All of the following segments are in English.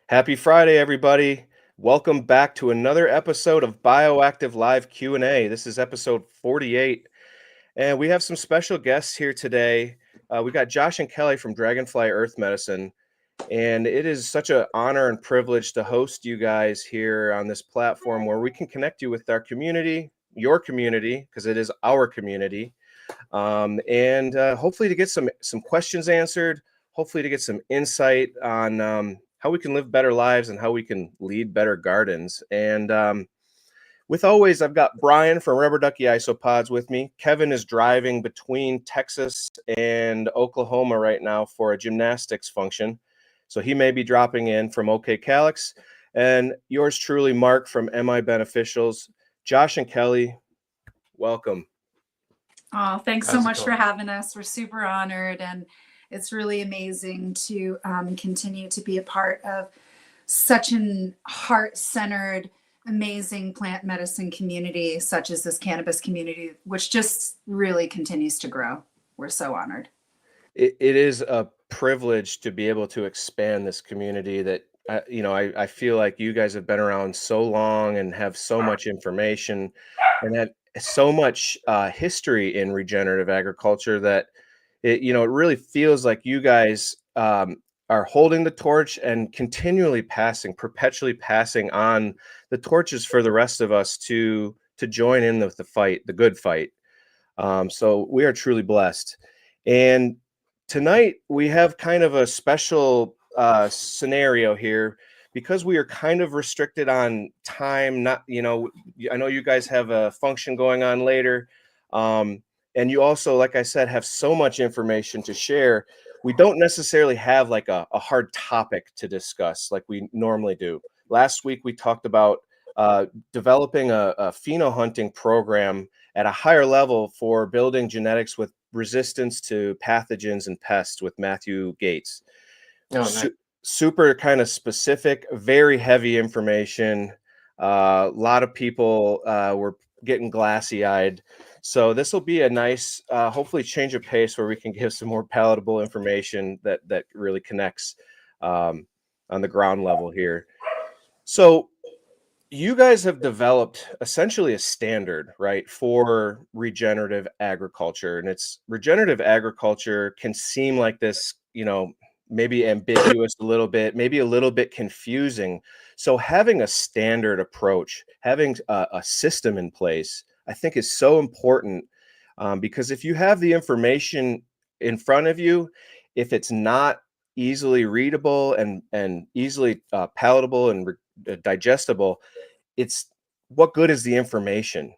Happy Friday, everybody. Welcome back to another episode of Bioactive Live Q&A. This is episode 48, and we have some special guests here today. We got Josh and Kelly from Dragonfly Earth Medicine, and it is such an honor and privilege to host you guys here on this platform where we can connect you with our community, your community, because it is our community, and hopefully to get some questions answered, hopefully to get some insight on how we can live better lives and how we can lead better gardens. And with always, I've got Brian from Rubber Ducky Isopods with me. Kevin is driving between Texas and Oklahoma right now for a gymnastics function, so he may be dropping in from OK Calyx. And yours truly, Mark from MI Beneficials. Josh and Kelly, welcome. Oh, thanks so much for having us. We're super honored, and it's really amazing to continue to be a part of such an heart-centered, amazing plant medicine community, such as this cannabis community, which just really continues to grow. We're so honored. It is a privilege to be able to expand this community that, I feel like you guys have been around so long and have so much information and have so much history in regenerative agriculture that it really feels like you guys are holding the torch and perpetually passing on the torches for the rest of us to join in with the fight, the good fight. So we are truly blessed. And tonight we have kind of a special scenario here because we are kind of restricted on time. Not, I know you guys have a function going on later. And you also, like I said, have so much information to share. We don't necessarily have like a hard topic to discuss like we normally do. Last week, we talked about developing a pheno hunting program at a higher level for building genetics with resistance to pathogens and pests with Matthew Gates. Oh, nice. Super kind of specific, very heavy information. A lot of people were getting glassy-eyed. So this will be a nice, hopefully change of pace where we can give some more palatable information that really connects on the ground level here. So you guys have developed essentially a standard, right, for regenerative agriculture. And regenerative agriculture can seem like this, maybe ambiguous a little bit, maybe a little bit confusing. So having a standard approach, having a system in place, I think is so important because if you have the information in front of you, if it's not easily readable and easily palatable and digestible, what good is the information?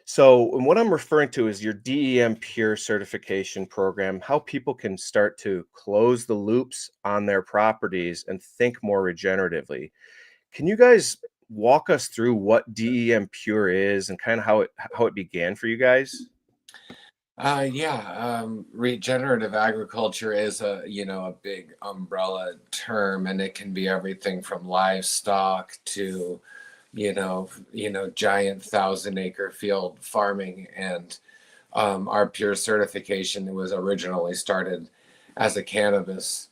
So what I'm referring to is your DEM Pure certification program, how people can start to close the loops on their properties and think more regeneratively. Can you guys walk us through what DEM Pure is and kind of how it began for you guys? Regenerative agriculture is a big umbrella term, and it can be everything from livestock to giant 1,000-acre field farming. And our Pure certification was originally started as a cannabis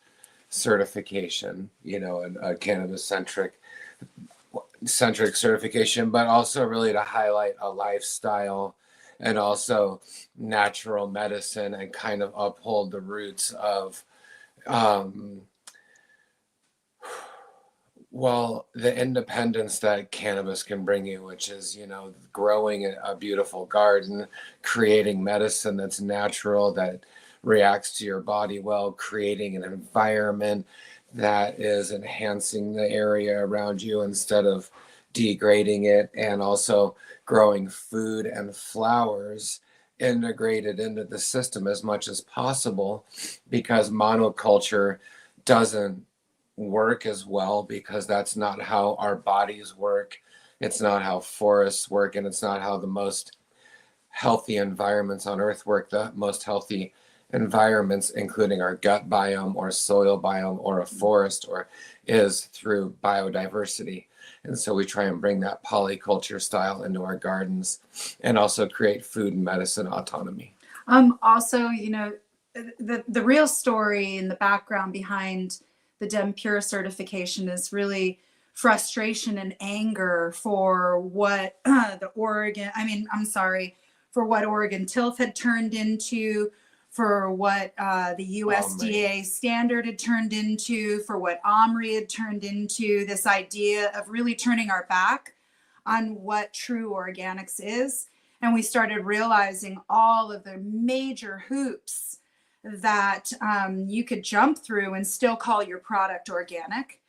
certification, a cannabis-centric certification, but also really to highlight a lifestyle and also natural medicine and kind of uphold the roots of the independence that cannabis can bring you, which is, growing a beautiful garden, creating medicine that's natural, that reacts to your body well, creating an environment that is enhancing the area around you instead of degrading it, and also growing food and flowers integrated into the system as much as possible, because monoculture doesn't work as well, because that's not how our bodies work. It's not how forests work, and it's not how the most healthy environments on Earth work. The most healthy environments, including our gut biome or soil biome or a forest, is through biodiversity. And so we try and bring that polyculture style into our gardens and also create food and medicine autonomy. Also, the real story in the background behind the DEM Pure certification is really frustration and anger for what for what Oregon Tilth had turned into, for what the USDA standard had turned into, for what OMRI had turned into, this idea of really turning our back on what true organics is. And we started realizing all of the major hoops that you could jump through and still call your product organic.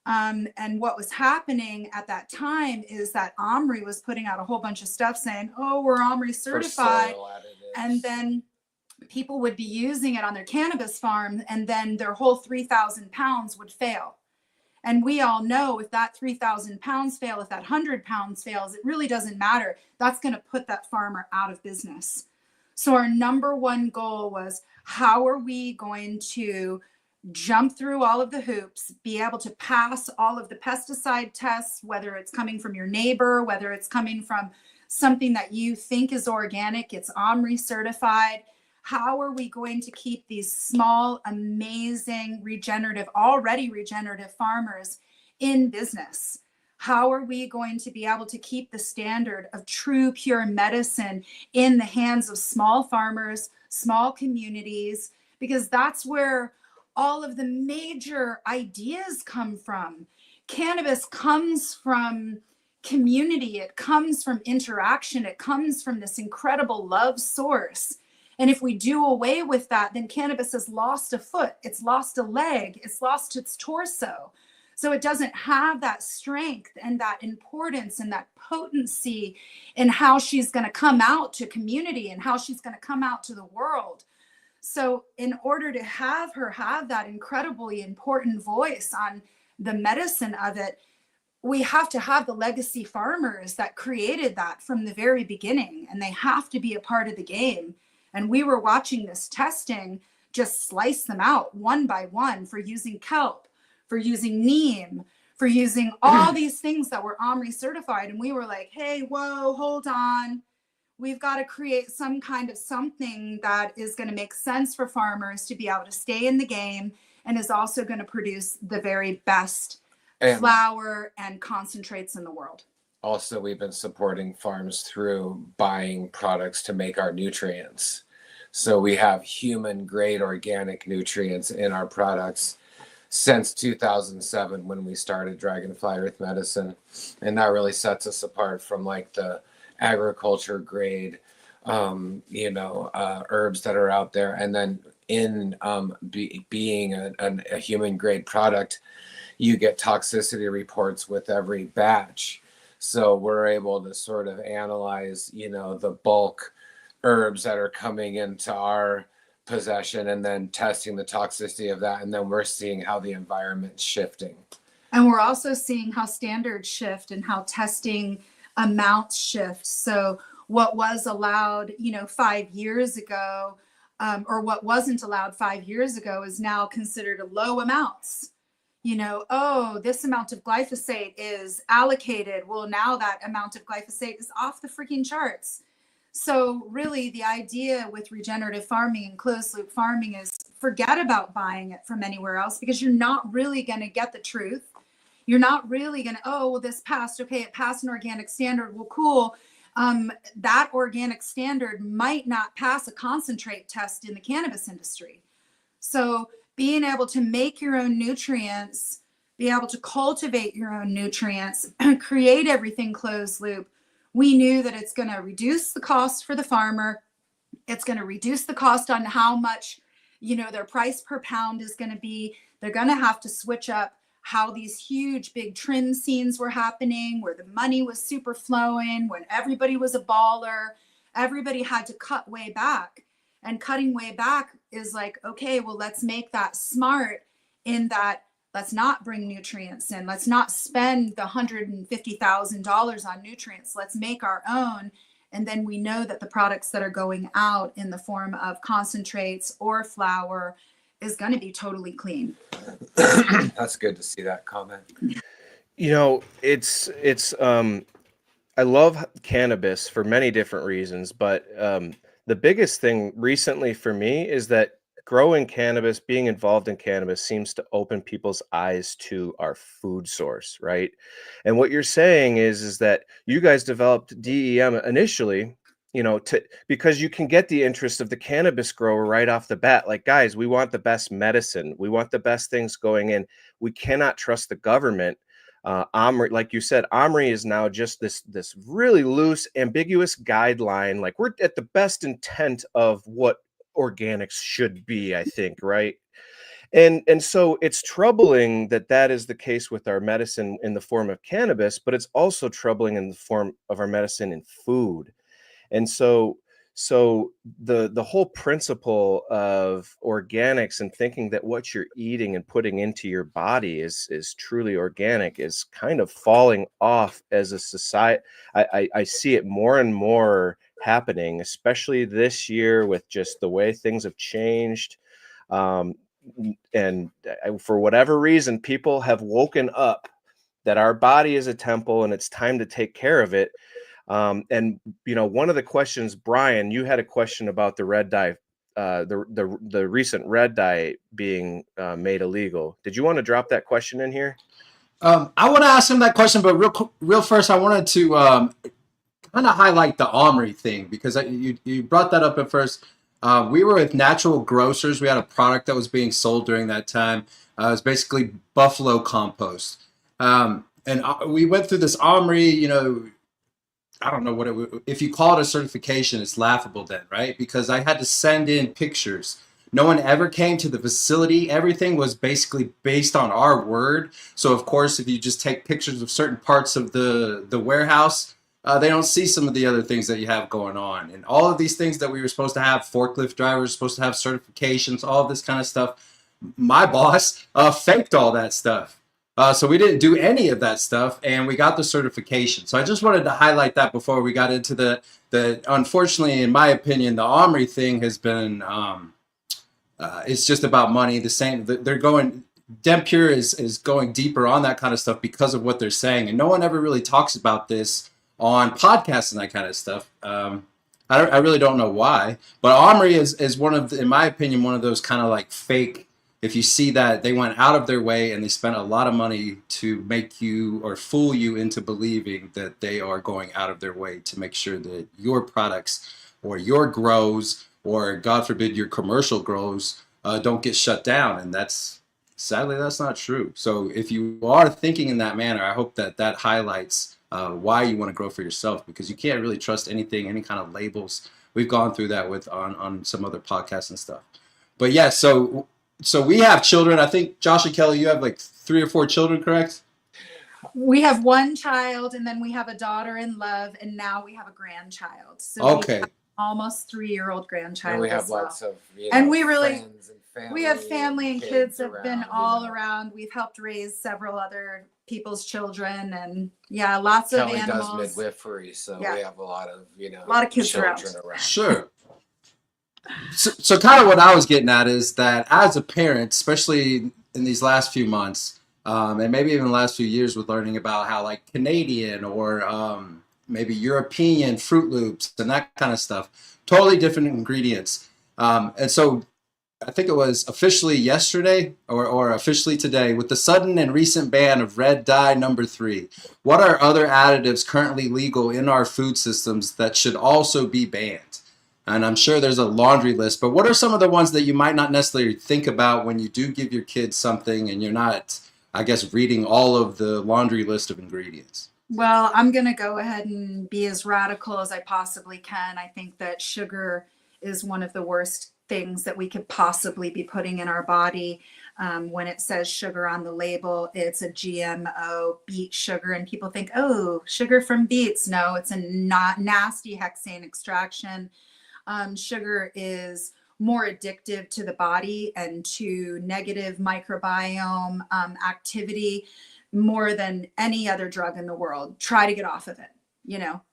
And what was happening at that time is that OMRI was putting out a whole bunch of stuff saying, oh, we're OMRI certified. And then people would be using it on their cannabis farm, and then their whole 3,000 pounds would fail. And we all know if that 3,000 pounds fail, if that 100 pounds fails, it really doesn't matter. That's going to put that farmer out of business. So our number one goal was, how are we going to jump through all of the hoops, be able to pass all of the pesticide tests, whether it's coming from your neighbor, whether it's coming from something that you think is organic, it's OMRI certified. How are we going to keep these small, amazing, already regenerative farmers in business? How are we going to be able to keep the standard of true, pure medicine in the hands of small farmers, small communities? Because that's where all of the major ideas come from. Cannabis comes from community. It comes from interaction. It comes from this incredible love source. And if we do away with that, then cannabis has lost a foot, it's lost a leg, it's lost its torso. So it doesn't have that strength and that importance and that potency in how she's going to come out to community and how she's going to come out to the world. So in order to have her have that incredibly important voice on the medicine of it, we have to have the legacy farmers that created that from the very beginning, and they have to be a part of the game. And we were watching this testing just slice them out one by one for using kelp, for using neem, for using all these things that were OMRI certified. And we were like, hey, whoa, hold on. We've got to create some kind of something that is going to make sense for farmers to be able to stay in the game and is also going to produce the very best flour and concentrates in the world. Also, we've been supporting farms through buying products to make our nutrients. So we have human grade organic nutrients in our products since 2007 when we started Dragonfly Earth Medicine. And that really sets us apart from like the agriculture grade, herbs that are out there. And then in being a human grade product, you get toxicity reports with every batch. So we're able to sort of analyze, the bulk herbs that are coming into our possession and then testing the toxicity of that. And then we're seeing how the environment's shifting. And we're also seeing how standards shift and how testing amounts shift. So what was allowed, 5 years ago, or what wasn't allowed 5 years ago is now considered low amounts. This amount of glyphosate is allocated. Well, now that amount of glyphosate is off the freaking charts. So really the idea with regenerative farming and closed loop farming is forget about buying it from anywhere else, because you're not really going to get the truth. You're not really going to, this passed. Okay, it passed an organic standard. Well, cool. That organic standard might not pass a concentrate test in the cannabis industry. So being able to make your own nutrients, be able to cultivate your own nutrients, create everything closed loop, we knew that it's going to reduce the cost for the farmer. It's going to reduce the cost on how much, their price per pound is going to be. They're going to have to switch up how these huge big trim scenes were happening, where the money was super flowing, when everybody was a baller, everybody had to cut way back. And cutting way back is like, okay, well, let's make that smart in that let's not bring nutrients in. Let's not spend the $150,000 on nutrients. Let's make our own. And then we know that the products that are going out in the form of concentrates or flour is going to be totally clean. That's good to see that comment. I love cannabis for many different reasons, but the biggest thing recently for me is that growing cannabis, being involved in cannabis seems to open people's eyes to our food source, right? And what you're saying is that you guys developed DEM initially, because you can get the interest of the cannabis grower right off the bat. Like, guys, we want the best medicine. We want the best things going in. We cannot trust the government. Omri, like you said, Omri is now just this really loose, ambiguous guideline. Like, we're at the best intent of what organics should be, I think, right? And so it's troubling that that is the case with our medicine in the form of cannabis, but it's also troubling in the form of our medicine in food. And so the whole principle of organics and thinking that what you're eating and putting into your body is truly organic is kind of falling off as a society. I see it more and more happening, especially this year with just the way things have changed. And for whatever reason, people have woken up that our body is a temple and it's time to take care of it. And one of the questions, Brian, you had a question about the red dye, the recent red dye being made illegal. Did you want to drop that question in here? I want to ask him that question, but real first, I wanted to kind of highlight the Omri thing, because you brought that up at first. We were with Natural Grocers. We had a product that was being sold during that time. It was basically buffalo compost. And we went through this Omri, I don't know what if you call it a certification, it's laughable then, right? Because I had to send in pictures. No one ever came to the facility. Everything was basically based on our word. So of course, if you just take pictures of certain parts of the warehouse, they don't see some of the other things that you have going on. And all of these things that we were supposed to have, forklift drivers supposed to have certifications, all of this kind of stuff. My boss faked all that stuff. So we didn't do any of that stuff, and we got the certification. So I just wanted to highlight that before we got into the unfortunately, in my opinion, the Omri thing has been, it's just about money. The same, they're going, DEM Pure is going deeper on that kind of stuff because of what they're saying. And no one ever really talks about this on podcasts and that kind of stuff. I really don't know why, but Omri is one of, in my opinion, one of those kind of like fake. If you see that they went out of their way and they spent a lot of money to make you or fool you into believing that they are going out of their way to make sure that your products or your grows, or God forbid your commercial grows, don't get shut down. And sadly, that's not true. So if you are thinking in that manner, I hope that highlights why you want to grow for yourself, because you can't really trust anything, any kind of labels. We've gone through that on some other podcasts and stuff. But yeah, so we have children. I think, Josh and Kelly, you have like 3 or 4 children, correct? We have one child, and then we have a daughter in love, and now we have a grandchild. So okay, we have almost 3-year-old grandchild. And we have as well. Lots of and we really friends and family. We have family and kids have around, been all around. We've helped raise several other people's children, and yeah, lots of Kelly animals. does midwifery, so we have a lot of a lot of kids children around. Sure. So kind of what I was getting at is that as a parent, especially in these last few months, and maybe even the last few years, with learning about how like Canadian or maybe European Fruit Loops and that kind of stuff, totally different ingredients. And so I think it was officially yesterday or officially today, with the sudden and recent ban of red dye #3, what are other additives currently legal in our food systems that should also be banned? And I'm sure there's a laundry list, but what are some of the ones that you might not necessarily think about when you do give your kids something and you're not, I guess, reading all of the laundry list of ingredients? Well, I'm going to go ahead and be as radical as I possibly can. I think that sugar is one of the worst things that we could possibly be putting in our body. When it says sugar on the label, it's a GMO beet sugar, and people think, oh, sugar from beets. No, it's a nasty hexane extraction. Sugar is more addictive to the body and to negative microbiome activity more than any other drug in the world. Try to get off of it.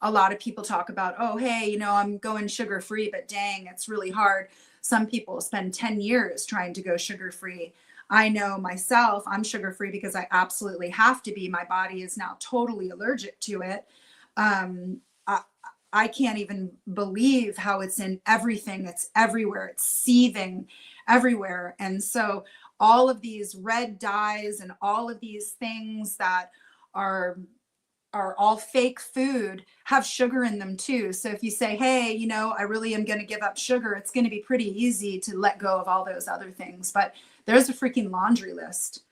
A lot of people talk about, oh, hey, I'm going sugar free, but dang, it's really hard. Some people spend 10 years trying to go sugar free. I know myself, I'm sugar free because I absolutely have to be. My body is now totally allergic to it. I can't even believe how it's in everything. It's everywhere. It's seething. everywhere. And so all of these red dyes and all of these things that are all fake food have sugar in them too. So if you say, hey, you know, I really am going to give up sugar, it's going to be pretty easy to let go of all those other things. But there's a freaking laundry list.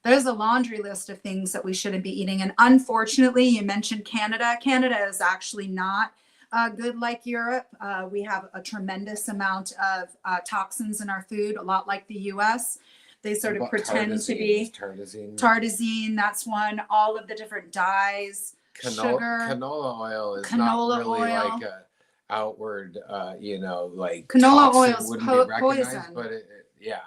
There's a laundry list of things that we shouldn't be eating. And unfortunately, you mentioned Canada. Canada is actually not good like Europe. We have a tremendous amount of toxins in our food, a lot like the US. They sort of pretend to be tartazine. That's one. All of the different dyes, sugar. Canola oil is not really like a outward, you know, like canola toxin oil is wouldn't be recognized, poison. but yeah.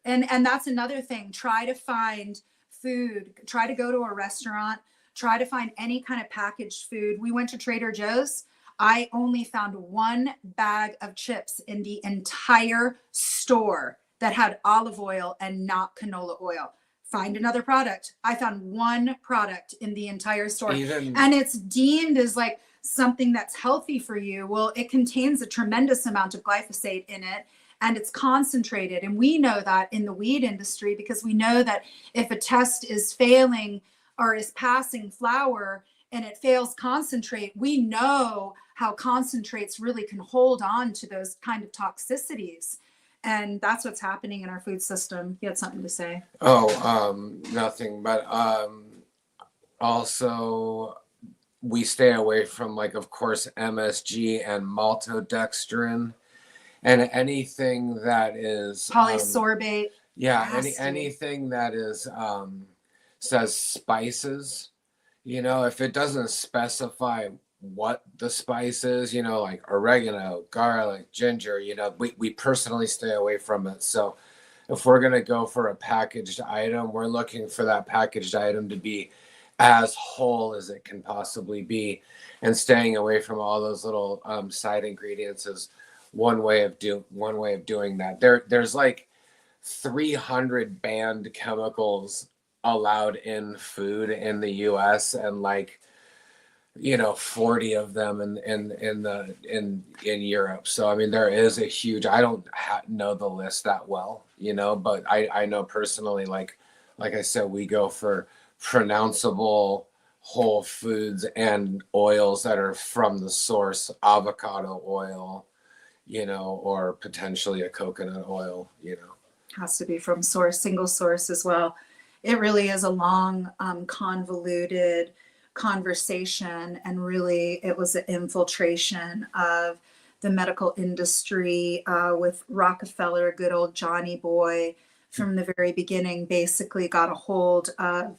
And that's another thing. Try to find food. Try to go to a restaurant. Try to find any kind of packaged food. We went to Trader Joe's. I only found one bag of chips in the entire store that had olive oil and not canola oil. Find another product. I found one product in the entire store. And it's deemed as like something that's healthy for you. Well, it contains a tremendous amount of glyphosate in it, and it's concentrated. And we know that in the weed industry, because we know that if a test is failing or is passing flower and it fails concentrate, we know how concentrates really can hold on to those kind of toxicities. And that's what's happening in our food system. You had something to say? Nothing, but also we stay away from, like, of course, MSG and maltodextrin and anything that is polysorbate. Anything that is says spices, you know, if it doesn't specify what the spice is, you know, like oregano, garlic, ginger, you know, we personally stay away from it. So if we're going to go for a packaged item, we're looking for that packaged item to be as whole as it can possibly be, and staying away from all those little side ingredients is one way of doing that. There's like 300 banned chemicals allowed in food in the US, and like, you know, 40 of them in Europe. So I mean, there is a huge, I don't know the list that well, you know, but I know personally, like I said, we go for pronounceable whole foods and oils that are from the source, avocado oil, you know, or potentially a coconut oil, you know. Has to be from source, single source as well. It really is a long, convoluted conversation, and really it was an infiltration of the medical industry with Rockefeller, good old Johnny Boy, from the very beginning, basically got a hold of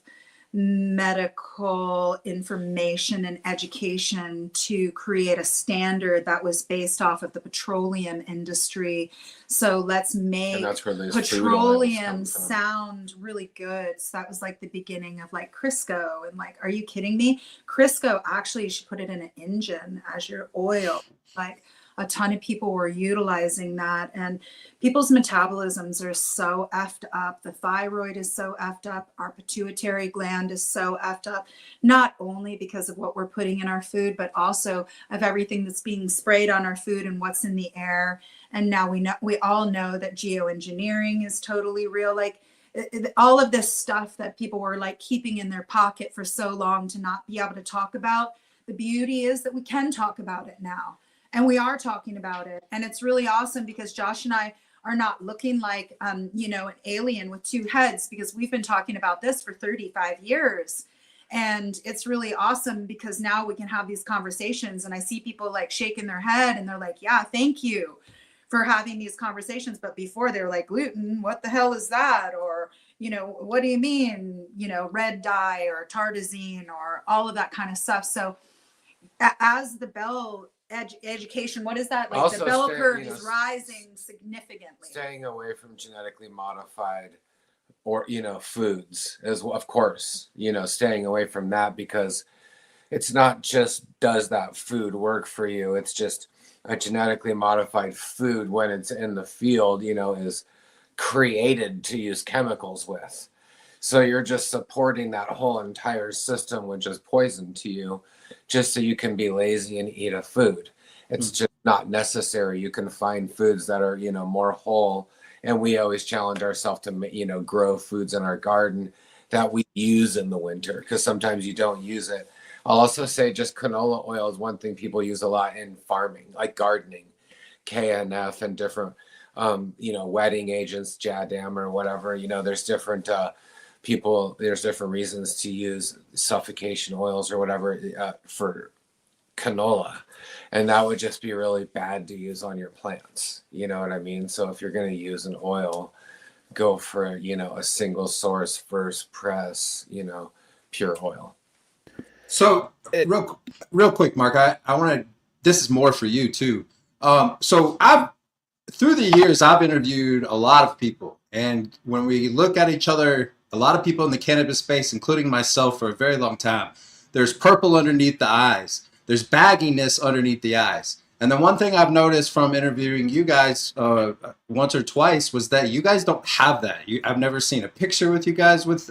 medical information and education to create a standard that was based off of the petroleum industry. So let's make petroleum sound really good. So that was like the beginning of like Crisco, and like, are you kidding me? Crisco, actually you should put it in an engine as your oil. Like, a ton of people were utilizing that, and people's metabolisms are so effed up. The thyroid is so effed up. Our pituitary gland is so effed up, not only because of what we're putting in our food, but also of everything that's being sprayed on our food and what's in the air. And now we all know that geoengineering is totally real. Like, all of this stuff that people were like keeping in their pocket for so long to not be able to talk about. The beauty is that we can talk about it now. And we are talking about it. And it's really awesome because Josh and I are not looking like, you know, an alien with two heads, because we've been talking about this for 35 years. And it's really awesome because now we can have these conversations, and I see people like shaking their head and they're like, yeah, thank you for having these conversations. But before they're like, gluten, what the hell is that? Or, you know, what do you mean, you know, red dye or tartazine or all of that kind of stuff. So as the Bell education, what is that? Like, also, the bell curve is rising significantly. Staying away from genetically modified or, you know, foods as well, of course, you know, staying away from that, because it's not just does that food work for you, it's just a genetically modified food, when it's in the field, you know, is created to use chemicals with. So you're just supporting that whole entire system, which is poison to you, just so you can be lazy and eat a food. It's just not necessary. You can find foods that are, you know, more whole And we always challenge ourselves to, you know, grow foods in our garden that we use in the winter, because sometimes you don't use it. I'll also say just canola oil is one thing people use a lot in farming, like gardening, KNF and different, you know, wetting agents, JADAM or whatever. You know, there's different there's different reasons to use suffocation oils or whatever for canola. And that would just be really bad to use on your plants. You know what I mean? So if you're going to use an oil, go for, you know, a single source, first press, you know, pure oil. So real quick, Mark, I want to, this is more for you too. So through the years, I've interviewed a lot of people, and when we look at each other, a lot of people in the cannabis space, including myself for a very long time, there's purple underneath the eyes. There's bagginess underneath the eyes. And the one thing I've noticed from interviewing you guys once or twice was that you guys don't have that. I've never seen a picture with you guys with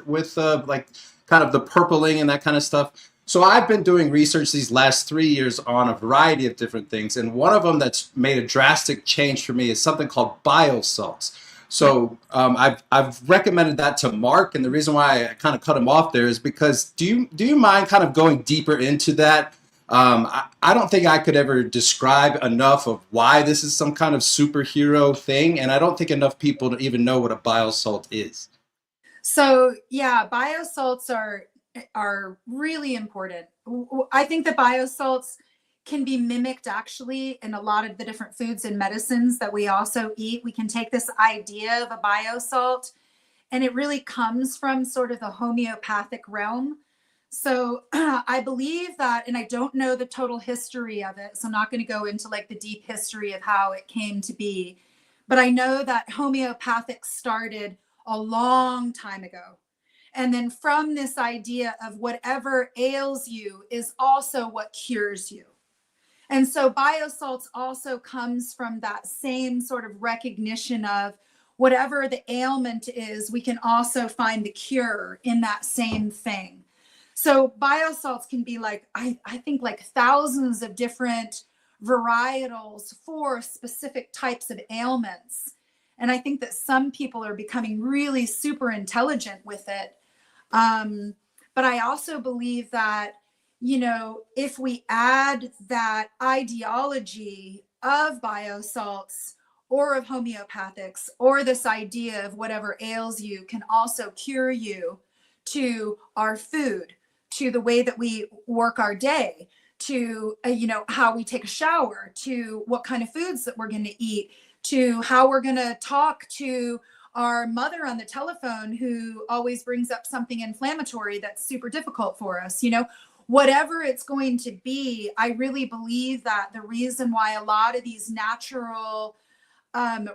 like kind of the purpling and that kind of stuff. So I've been doing research these last 3 years on a variety of different things. And one of them that's made a drastic change for me is something called Bile Salts. So I've recommended that to Mark. And the reason why I kind of cut him off there is because do you mind kind of going deeper into that? I don't think I could ever describe enough of why this is some kind of superhero thing. And I don't think enough people even know what a bile salt is. So yeah, biosalts are really important. I think the biosalts can be mimicked actually in a lot of the different foods and medicines that we also eat. We can take this idea of a biosalt, and it really comes from sort of the homeopathic realm. So I believe that, and I don't know the total history of it, so I'm not going to go into like the deep history of how it came to be, but I know that homeopathic started a long time ago. And then from this idea of whatever ails you is also what cures you. And so biosalts also comes from that same sort of recognition of whatever the ailment is, we can also find the cure in that same thing. So biosalts can be like, I think like thousands of different varietals for specific types of ailments. And I think that some people are becoming really super intelligent with it. But I also believe that, you know, if we add that ideology of biosalts or of homeopathics or this idea of whatever ails you can also cure you to our food, to the way that we work our day, to, you know, how we take a shower, to what kind of foods that we're going to eat, to how we're going to talk to our mother on the telephone who always brings up something inflammatory that's super difficult for us, you know, whatever it's going to be. I really believe that the reason why a lot of these natural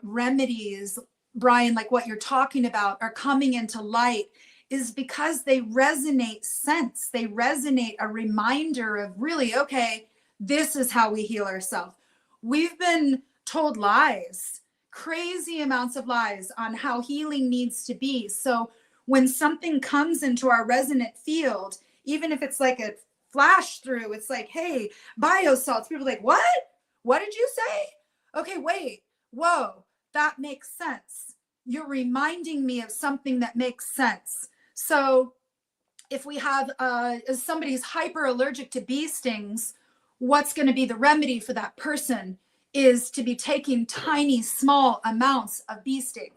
remedies, Brian, like what you're talking about, are coming into light is because they resonate sense. They resonate a reminder of really, okay, this is how we heal ourselves. We've been told lies, crazy amounts of lies on how healing needs to be. So when something comes into our resonant field, even if it's like a flash through, it's like, hey, biosalts. People are like, what? What did you say? Okay, wait, whoa, that makes sense. You're reminding me of something that makes sense. So if we have if somebody's hyper allergic to bee stings, what's going to be the remedy for that person is to be taking tiny, small amounts of bee sting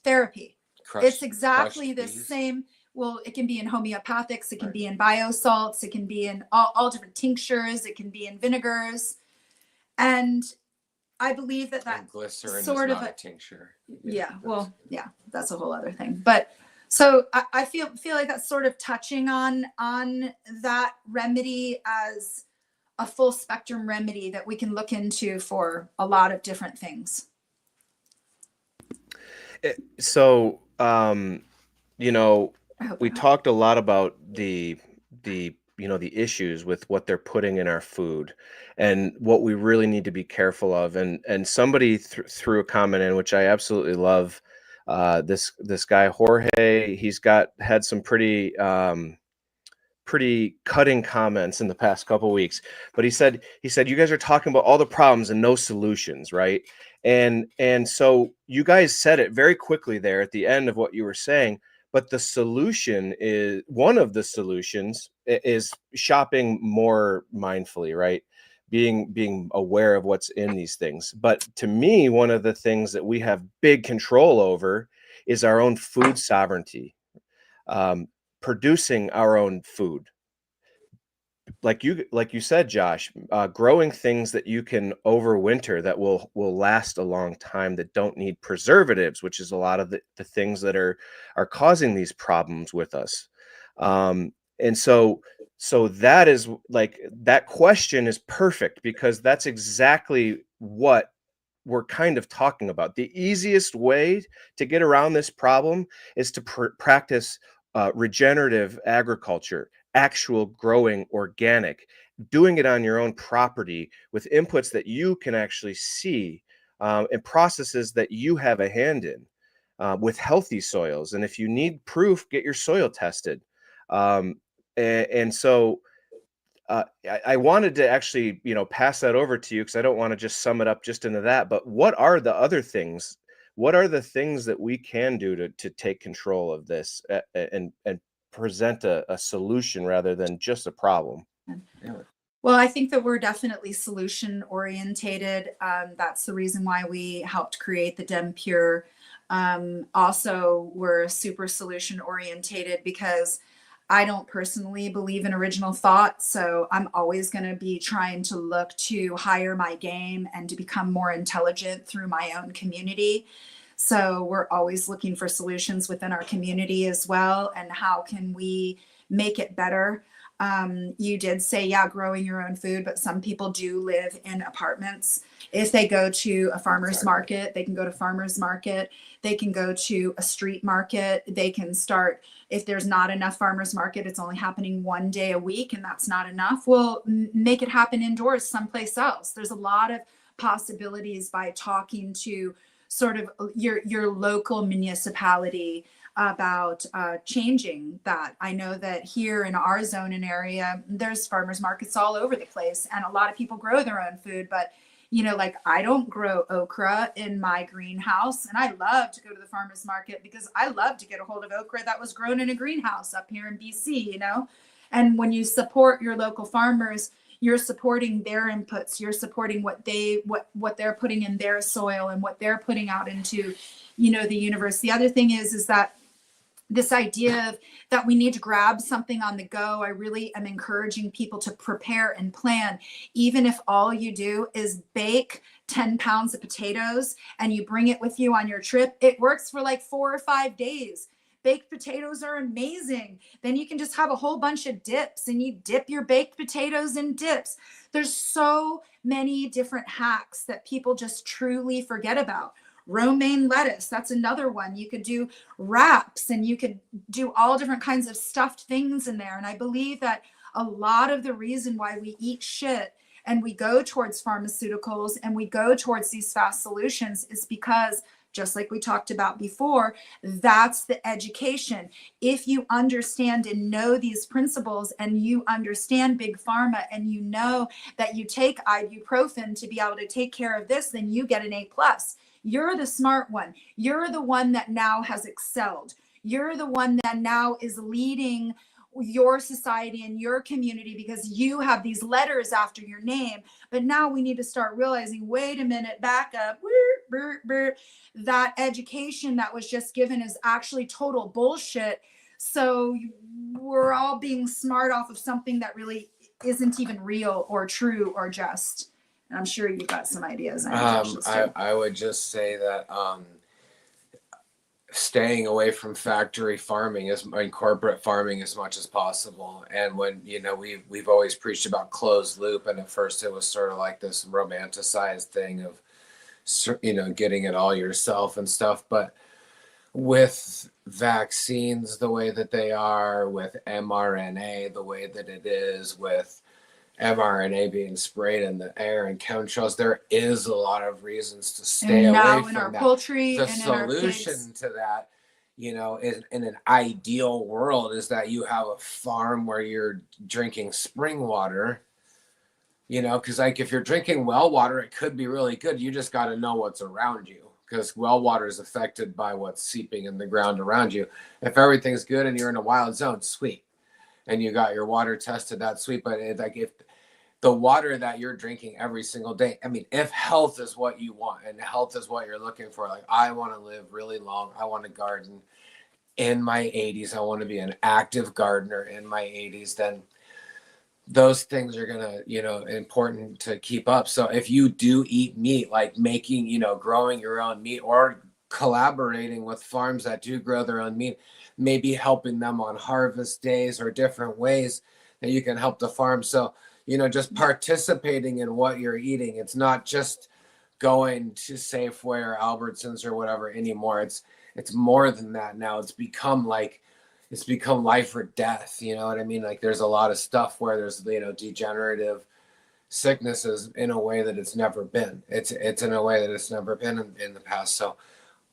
therapy. It's exactly the same. Well, it can be in homeopathics, it can be in biosalts, it can be in all different tinctures, it can be in vinegars. And I believe that and glycerin sort is of not a tincture. Yeah, well, yeah, that's a whole other thing. But so I feel like that's sort of touching on that remedy as a full spectrum remedy that we can look into for a lot of different things. So, you know, we talked a lot about the you know, the issues with what they're putting in our food and what we really need to be careful of. And somebody threw a comment in, which I absolutely love. This guy Jorge, he's had some pretty pretty cutting comments in the past couple weeks, but he said you guys are talking about all the problems and no solutions, right? And so you guys said it very quickly there at the end of what you were saying, but the solution is, one of the solutions is shopping more mindfully, right? Being aware of what's in these things. But to me, one of the things that we have big control over is our own food sovereignty, producing our own food. Like you said, Josh, growing things that you can overwinter that will last a long time, that don't need preservatives, which is a lot of the things that are causing these problems with us. And so that is like, that question is perfect, because that's exactly what we're kind of talking about. The easiest way to get around this problem is to practice regenerative agriculture, actual growing organic, doing it on your own property with inputs that you can actually see, and processes that you have a hand in, with healthy soils. And if you need proof, get your soil tested. And so I wanted to actually, pass that over to you, because I don't want to just sum it up just into that. But what are the other things? What are the things that we can do to take control of this, and present a solution rather than just a problem? Well, I think that we're definitely solution orientated. That's the reason why we helped create the DEM Pure. Also, we're super solution orientated because I don't personally believe in original thought. So I'm always going to be trying to look to higher my game and to become more intelligent through my own community. So we're always looking for solutions within our community as well. And how can we make it better? You did say, yeah, growing your own food, but some people do live in apartments. If they go to a farmer's market, they can go to farmer's market. They can go to a street market. They can start, if there's not enough farmer's market, it's only happening one day a week and that's not enough. Well, make it happen indoors someplace else. There's a lot of possibilities by talking to sort of your local municipality about changing that. I know that here in our zone and area, there's farmers markets all over the place, and a lot of people grow their own food. But like, I don't grow okra in my greenhouse, and I love to go to the farmers market because I love to get a hold of okra that was grown in a greenhouse up here in BC. And when you support your local farmers, you're supporting their inputs, you're supporting what they're putting in their soil and what they're putting out into the universe. The other thing is that this idea of that we need to grab something on the go, I really am encouraging people to prepare and plan. Even if all you do is bake 10 pounds of potatoes and you bring it with you on your trip, it works for like 4 or 5 days. Baked potatoes are amazing. Then you can just have a whole bunch of dips, and you dip your baked potatoes in dips. There's so many different hacks that people just truly forget about. Romaine lettuce, that's another one. You could do wraps, and you could do all different kinds of stuffed things in there. And I believe that a lot of the reason why we eat shit and we go towards pharmaceuticals and we go towards these fast solutions is because, just like we talked about before, that's the education. If you understand and know these principles, and you understand big pharma, and you know that you take ibuprofen to be able to take care of this, then you get an A+. You're the smart one. You're the one that now has excelled. You're the one that now is leading your society and your community because you have these letters after your name. But now we need to start realizing, wait a minute, back up. That education that was just given is actually total bullshit. So we're all being smart off of something that really isn't even real or true or just. And I'm sure you've got some ideas. I would just say that staying away from factory farming and corporate farming as much as possible. And when we've always preached about closed loop, and at first it was sort of like this romanticized thing of getting it all yourself and stuff. But with vaccines the way that they are, with mRNA the way that it is, with mRNA being sprayed in the air and chemtrails, there is a lot of reasons to stay away from in our that. poultry The and in our solution pigs. to that, you know, in an ideal world is that you have a farm where you're drinking spring water, you know, because like if you're drinking well water, it could be really good. You just got to know what's around you, because well water is affected by what's seeping in the ground around you. If everything's good and you're in a wild zone, sweet. And you got your water tested, that's sweet. But like if the water that you're drinking every single day, I mean, if health is what you want and health is what you're looking for, like I want to live really long, I want to garden in my 80s, I want to be an active gardener in my 80s, then those things are gonna, you know, important to keep up. So if you do eat meat, like making, you know, growing your own meat or collaborating with farms that do grow their own meat, maybe helping them on harvest days or different ways that you can help the farm. So, you know, just participating in what you're eating. It's not just going to Safeway or Albertsons or whatever anymore. It's more than that now. It's become life or death. You know what I mean? Like there's a lot of stuff where there's, you know, degenerative sicknesses in a way that it's never been. It's in a way that it's never been in the past. So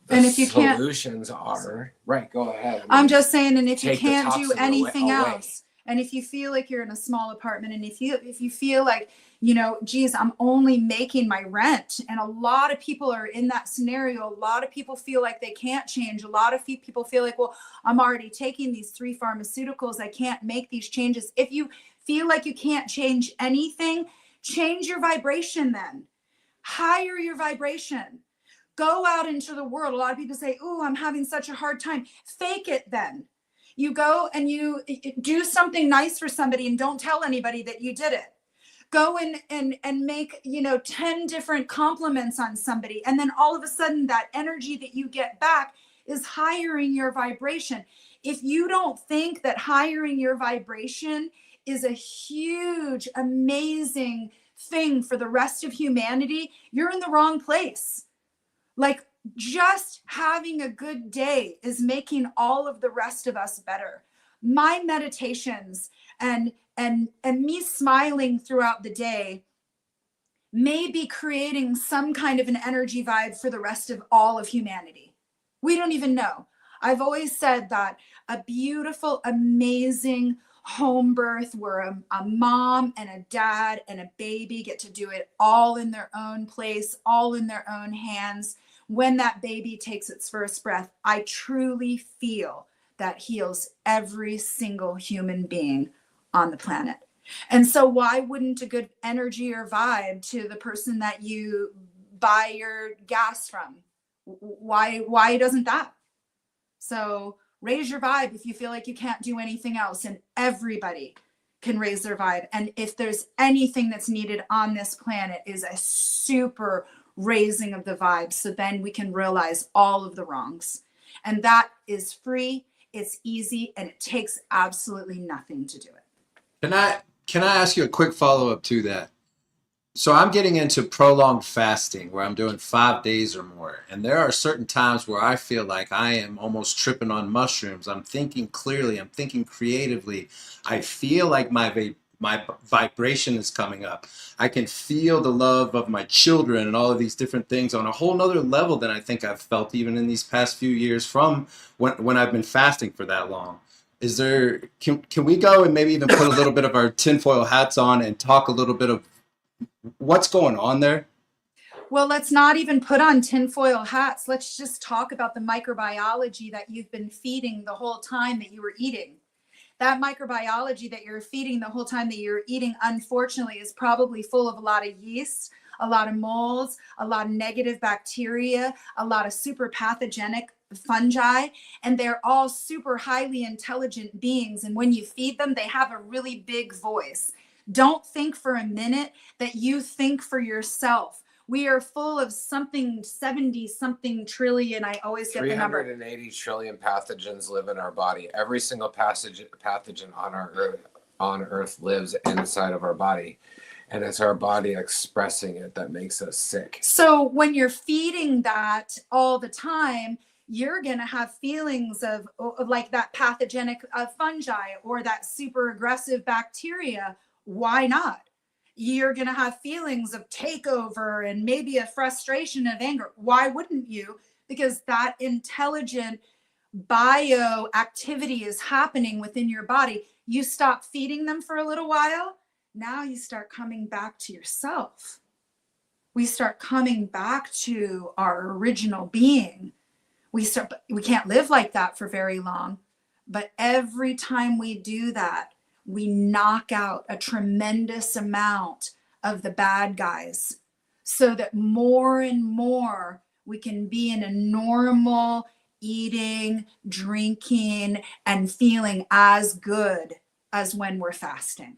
the And if you can't, solutions are right. Go ahead. I'm just saying, and if you take the can't do toxin anything away. else, and if you feel like you're in a small apartment, and if you feel like, you know, geez, I'm only making my rent, and a lot of people are in that scenario. A lot of people feel like they can't change. A lot of people feel like, well, I'm already taking these 3 pharmaceuticals, I can't make these changes. If you feel like you can't change anything, change your vibration then. Higher your vibration. Go out into the world. A lot of people say, oh, I'm having such a hard time. Fake it then. You go and you do something nice for somebody and don't tell anybody that you did it. Go and make, you know, 10 different compliments on somebody. And then all of a sudden that energy that you get back is highering your vibration. If you don't think that highering your vibration is a huge, amazing thing for the rest of humanity, you're in the wrong place. Like just having a good day is making all of the rest of us better. My meditations and me smiling throughout the day may be creating some kind of an energy vibe for the rest of all of humanity. We don't even know. I've always said that a beautiful, amazing home birth where a mom and a dad and a baby get to do it all in their own place, all in their own hands. When that baby takes its first breath, I truly feel that heals every single human being on the planet. And so why wouldn't a good energy or vibe to the person that you buy your gas from? Why doesn't that? So raise your vibe if you feel like you can't do anything else, and everybody can raise their vibe. And if there's anything that's needed on this planet is a super raising of the vibe. So then we can realize all of the wrongs. And that is free, it's easy, and it takes absolutely nothing to do it. Can I ask you a quick follow-up to that? So I'm getting into prolonged fasting where I'm doing 5 days or more. And there are certain times where I feel like I am almost tripping on mushrooms. I'm thinking clearly, I'm thinking creatively. I feel like my vibration is coming up. I can feel the love of my children and all of these different things on a whole nother level than I think I've felt even in these past few years from when I've been fasting for that long. Is there, can we go and maybe even put a little bit of our tinfoil hats on and talk a little bit of what's going on there? Well, let's not even put on tinfoil hats. Let's just talk about the microbiology that you've been feeding the whole time that you were eating. That microbiology that you're feeding the whole time that you're eating, unfortunately, is probably full of a lot of yeast, a lot of molds, a lot of negative bacteria, a lot of super pathogenic fungi, and they're all super highly intelligent beings. And when you feed them, they have a really big voice. Don't think for a minute that you think for yourself. We are full of something 70 something trillion. I always get the number. 380 trillion pathogens live in our body. Every single pathogen on Earth lives inside of our body. And it's our body expressing it that makes us sick. So when you're feeding that all the time, you're going to have feelings of like that pathogenic fungi or that super aggressive bacteria. Why not? You're going to have feelings of takeover and maybe a frustration of anger. Why wouldn't you? Because that intelligent bioactivity is happening within your body. You stop feeding them for a little while. Now you start coming back to yourself. We start coming back to our original being. We can't live like that for very long, but every time we do that, we knock out a tremendous amount of the bad guys, so that more and more we can be in a normal eating, drinking, and feeling as good as when we're fasting.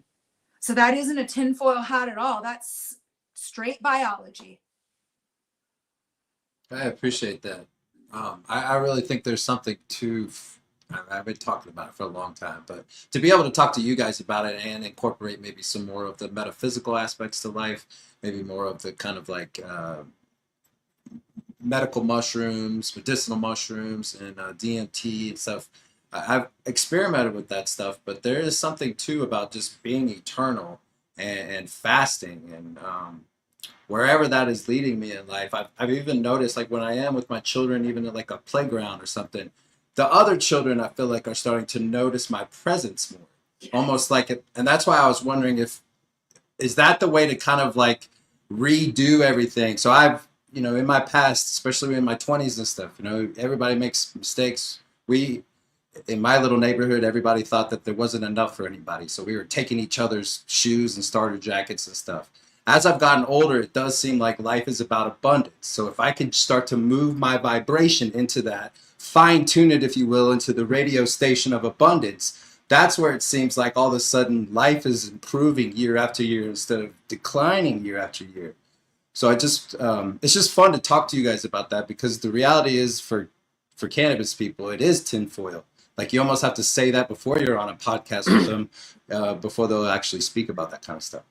So that isn't a tinfoil hat at all. That's straight biology. I appreciate that. I really think there's something to, I've been talking about it for a long time, but to be able to talk to you guys about it and incorporate maybe some more of the metaphysical aspects to life, maybe more of the kind of like medical mushrooms, medicinal mushrooms, and DMT and stuff. I've experimented with that stuff, but there is something too about just being eternal and fasting and wherever that is leading me in life. I've even noticed, like when I am with my children, even at like a playground or something, the other children I feel like are starting to notice my presence more. Yes. Almost like it, and that's why I was wondering is that the way to kind of like redo everything? So I've, in my past, especially in my 20s and stuff, everybody makes mistakes. In my little neighborhood, everybody thought that there wasn't enough for anybody. So we were taking each other's shoes and starter jackets and stuff. As I've gotten older, it does seem like life is about abundance. So if I can start to move my vibration into that, fine tune it, if you will, into the radio station of abundance, that's where it seems like all of a sudden life is improving year after year instead of declining year after year. So it's just fun to talk to you guys about that, because the reality is for cannabis people, it is tinfoil. Like you almost have to say that before you're on a podcast with them, before they'll actually speak about that kind of stuff.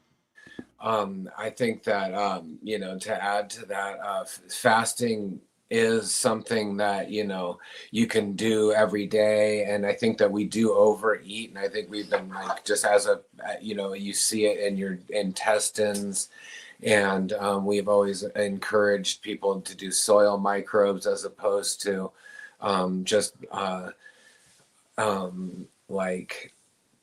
I think that, to add to that, fasting is something that, you can do every day. And I think that we do overeat. And I think we've been like, just as you see it in your intestines. And we've always encouraged people to do soil microbes as opposed to like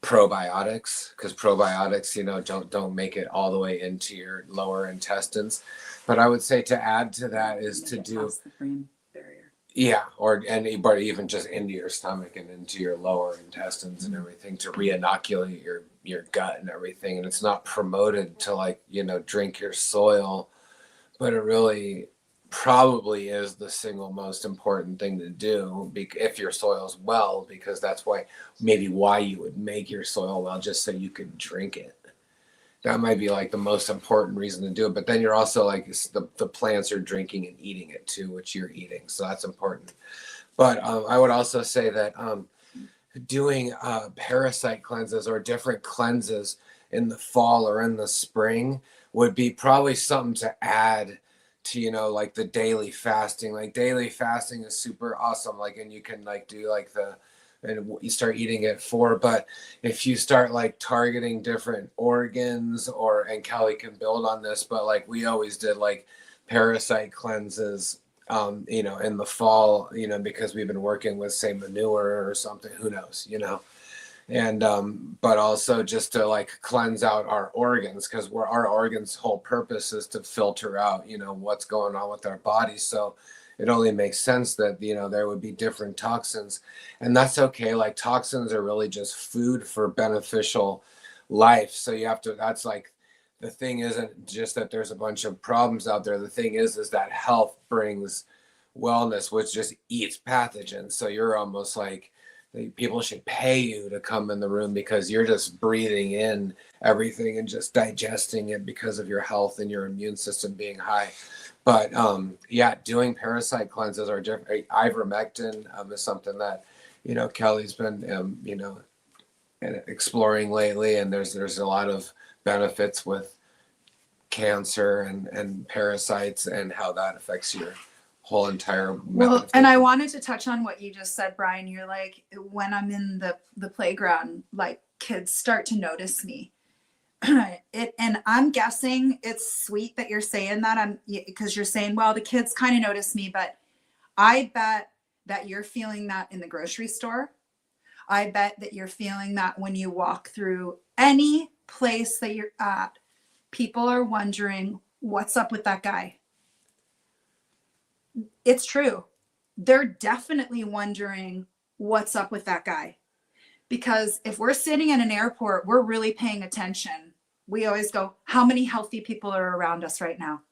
probiotics, because probiotics don't make it all the way into your lower intestines. But I would say to add to that is to do the brain barrier, but even just into your stomach and into your lower intestines and everything, to re-inoculate your gut and everything. And it's not promoted to drink your soil, but it really probably is the single most important thing to do if your soil's well, because that's why you would make your soil well, just so you could drink it. That might be like the most important reason to do it. But then you're also like the plants are drinking and eating it too, which you're eating. So that's important. But I would also say that doing parasite cleanses or different cleanses in the fall or in the spring would be probably something to add to, like the daily fasting. Like daily fasting is super awesome. Like, and you can do and you start eating at 4, but if you start targeting different organs and Kelly can build on this, but we always did parasite cleanses, in the fall, because we've been working with say manure or something, who knows, and but also just to cleanse out our organs, because our organs' whole purpose is to filter out what's going on with our bodies. So it only makes sense that there would be different toxins, and that's okay. Toxins are really just food for beneficial life. So you have to, that's the thing isn't just that there's a bunch of problems out there. The thing is that health brings wellness, which just eats pathogens. So you're almost people should pay you to come in the room, because you're just breathing in everything and just digesting it because of your health and your immune system being high. But doing parasite cleanses are different. Ivermectin is something that Kelly's been exploring lately, and there's a lot of benefits with cancer and parasites and how that affects your whole entire well. And I wanted to touch on what you just said, Brian. You're when I'm in the playground, kids start to notice me. And I'm guessing it's sweet that you're saying that, because you're saying, well, the kids kind of notice me, but I bet that you're feeling that in the grocery store. I bet that you're feeling that when you walk through any place that you're at. People are wondering, what's up with that guy? It's true. They're definitely wondering, what's up with that guy? Because if we're sitting in an airport, we're really paying attention. We always go, how many healthy people are around us right now?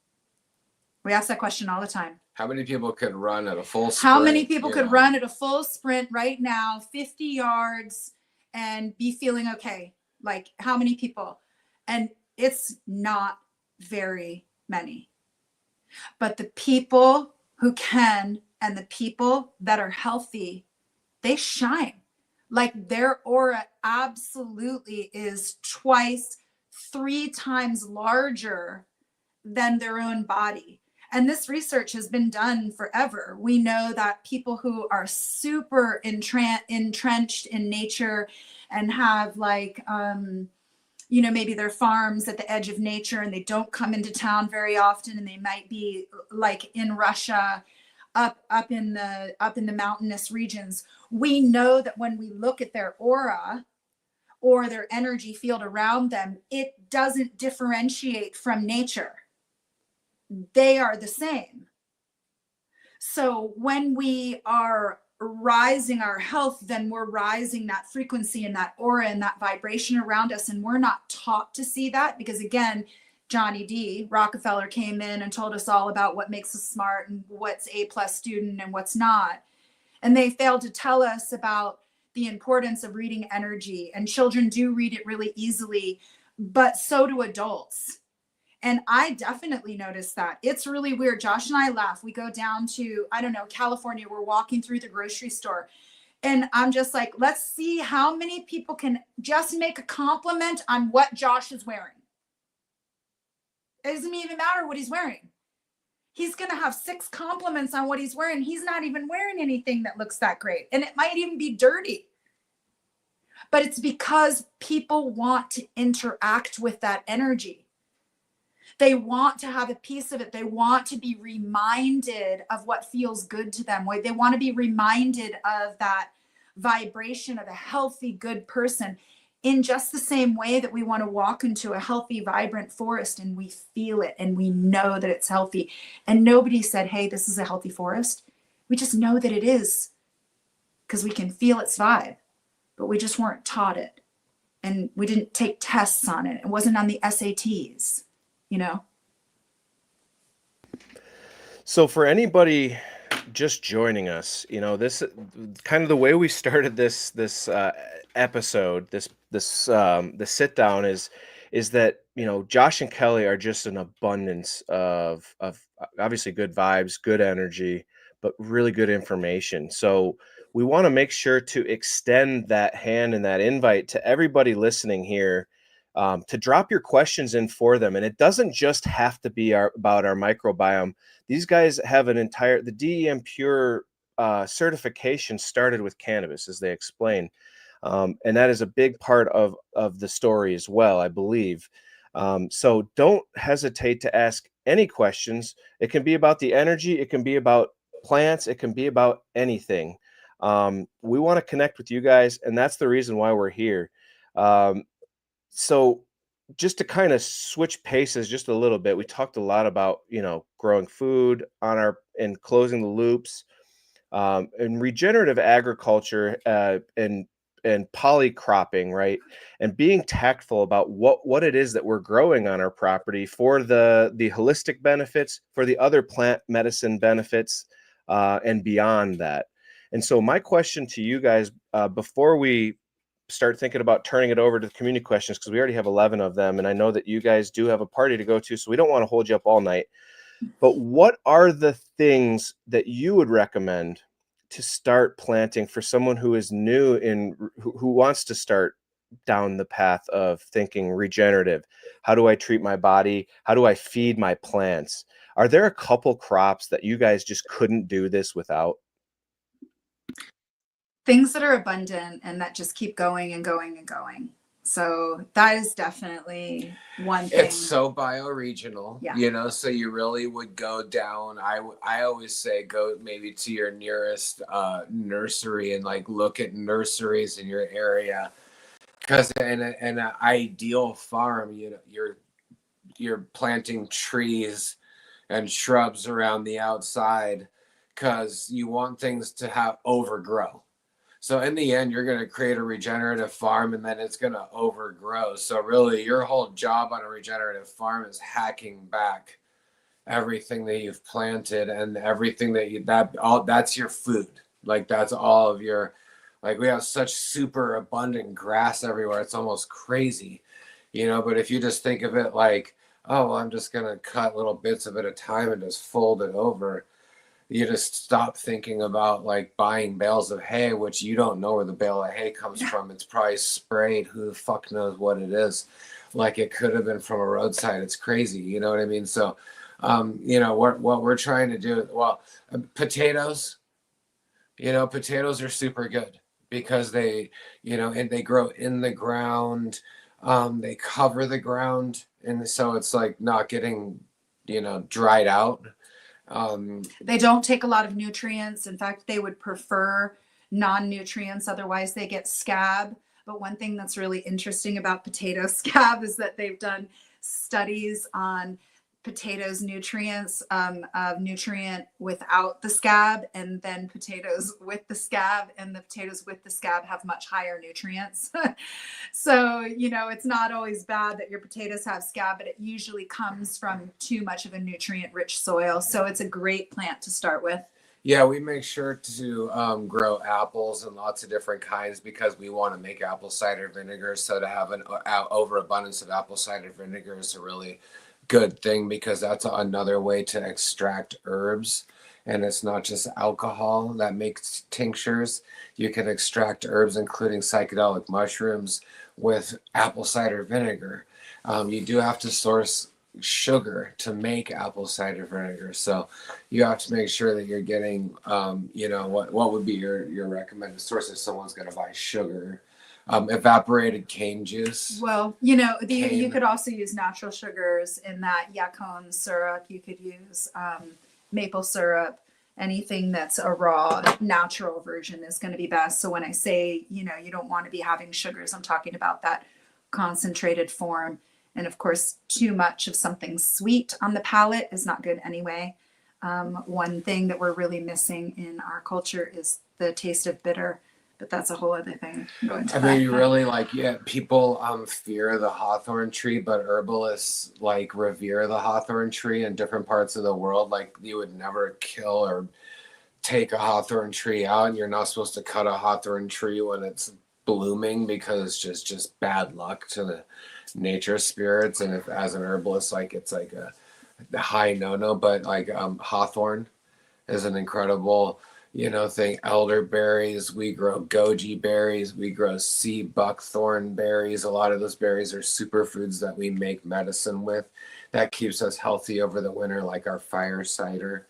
We ask that question all the time. How many people could run at a full sprint? How many people could run at a full sprint right now, 50 yards, and be feeling okay? Like, how many people? And it's not very many. But the people who can and the people that are healthy, they shine. Like, their aura absolutely is twice, 3 times larger than their own body. And this research has been done forever. We know that people who are super entrenched in nature and have like, maybe their farms at the edge of nature and they don't come into town very often, and they might be like in Russia, up in the mountainous regions. We know that when we look at their aura or their energy field around them, it doesn't differentiate from nature. They are the same. So when we are rising our health, then we're rising that frequency and that aura and that vibration around us. And we're not taught to see that because, again, Johnny D. Rockefeller came in and told us all about what makes us smart and what's A+ student and what's not. And they failed to tell us about the importance of reading energy. And children do read it really easily, but so do adults. And I definitely noticed that. It's really weird. Josh and I laugh. We go down to, California. We're walking through the grocery store. And I'm just like, let's see how many people can just make a compliment on what Josh is wearing. It doesn't even matter what he's wearing. He's going to have 6 compliments on what he's wearing. He's not even wearing anything that looks that great. And it might even be dirty. But it's because people want to interact with that energy. They want to have a piece of it. They want to be reminded of what feels good to them. They want to be reminded of that vibration of a healthy, good person in just the same way that we want to walk into a healthy, vibrant forest and we feel it and we know that it's healthy. And nobody said, hey, this is a healthy forest. We just know that it is because we can feel its vibe, but we just weren't taught it. And we didn't take tests on it. It wasn't on the SATs. So for anybody just joining us, this kind of the way we started this episode, the sit down is that Josh and Kelly are just an abundance of obviously good vibes, good energy, but really good information. So we want to make sure to extend that hand and that invite to everybody listening here. To drop your questions in for them. And it doesn't just have to be about our microbiome. These guys have the DEM Pure certification started with cannabis, as they explain. And that is a big part of the story as well, I believe. So don't hesitate to ask any questions. It can be about the energy. It can be about plants. It can be about anything. We want to connect with you guys, and that's the reason why we're here. So just to kind of switch paces just a little bit, we talked a lot about, growing food and closing the loops, and regenerative agriculture, and polycropping, right? And being tactful about what it is that we're growing on our property for the holistic benefits, for the other plant medicine benefits, and beyond that. And so my question to you guys, before we start thinking about turning it over to the community questions, because we already have 11 of them, and I know that you guys do have a party to go to, so we don't want to hold you up all night. But what are the things that you would recommend to start planting for someone who is new who wants to start down the path of thinking regenerative? How do I treat my body? How do I feed my plants? Are there a couple crops that you guys just couldn't do this without? Things that are abundant and that just keep going and going and going. So that is definitely one thing. It's so bioregional, Yeah. you know, so you really would go down. I always say go maybe to your nearest nursery and like look at nurseries in your area, because in an ideal farm, you know, you're planting trees and shrubs around the outside because you want things to have overgrow. So in the end, you're going to create a regenerative farm and then it's going to overgrow. So really your whole job on a regenerative farm is hacking back everything that you've planted and everything that's your food. Like that's all of your, like we have such super abundant grass everywhere. It's almost crazy, you know, but if you just think of it like, oh, well, I'm just going to cut little bits of it at a time and just fold it over. You just stop thinking about like buying bales of hay, which you don't know where the bale of hay comes from. It's probably sprayed. Who the fuck knows what it is? Like it could have been from a roadside. It's crazy. You know what I mean? So, you know, what we're trying to do, well, potatoes, you know, potatoes are super good because they, you know, and they grow in the ground. They cover the ground. And so it's like not getting, you know, dried out. They don't take a lot of nutrients. In fact, they would prefer non-nutrients. Otherwise, they get scab. But one thing that's really interesting about potato scab is that they've done studies on potatoes nutrients, of nutrient without the scab, and then potatoes with the scab, and the potatoes with the scab have much higher nutrients. So, you know, it's not always bad that your potatoes have scab, but it usually comes from too much of a nutrient rich soil. So it's a great plant to start with. Yeah, we make sure to grow apples and lots of different kinds because we want to make apple cider vinegar. So to have an overabundance of apple cider vinegar is a really good thing because that's another way to extract herbs. And it's not just alcohol that makes tinctures. You can extract herbs, including psychedelic mushrooms, with apple cider vinegar. You do have to source sugar to make apple cider vinegar, so you have to make sure that you're getting you know, what would be your recommended source if someone's going to buy sugar? Evaporated cane juice. Well, you know, you could also use natural sugars in that, yacon syrup. You could use maple syrup. Anything that's a raw natural version is going to be best. So when I say, you know, you don't want to be having sugars, I'm talking about that concentrated form. And of course, too much of something sweet on the palate is not good anyway. One thing that we're really missing in our culture is the taste of bitter, but that's a whole other thing. I mean, you really like, yeah, people fear the hawthorn tree, but herbalists like revere the hawthorn tree in different parts of the world. Like you would never kill or take a hawthorn tree out, and you're not supposed to cut a hawthorn tree when it's blooming because it's just bad luck to the nature spirits. And if as an herbalist, like it's like a high no, but like hawthorn is an incredible, you know, thing. Elderberries, we grow goji berries, we grow sea buckthorn berries. A lot of those berries are superfoods that we make medicine with that keeps us healthy over the winter, like our fire cider.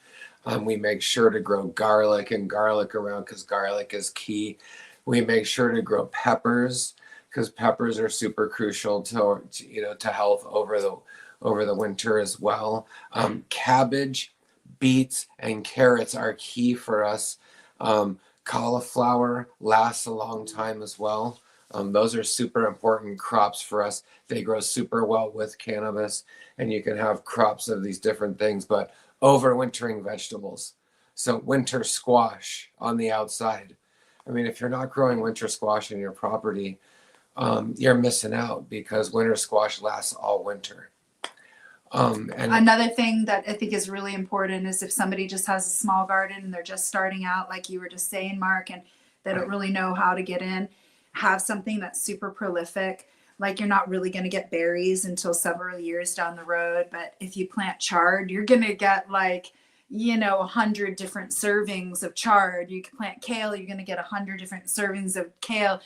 We make sure to grow garlic around because garlic is key. We make sure to grow peppers because peppers are super crucial to you know, to health over the winter as well. Cabbage, beets, and carrots are key for us. Cauliflower lasts a long time as well. Those are super important crops for us. They grow super well with cannabis, and you can have crops of these different things, but overwintering vegetables. So winter squash on the outside. I mean, if you're not growing winter squash in your property, you're missing out because winter squash lasts all winter. And another thing that I think is really important is if somebody just has a small garden and they're just starting out, like you were just saying, Mark, and they don't really know how to get in, have something that's super prolific. Like you're not really going to get berries until several years down the road. But if you plant chard, you're going to get like, you know, 100 different servings of chard. You can plant kale, you're going to get 100 different servings of kale.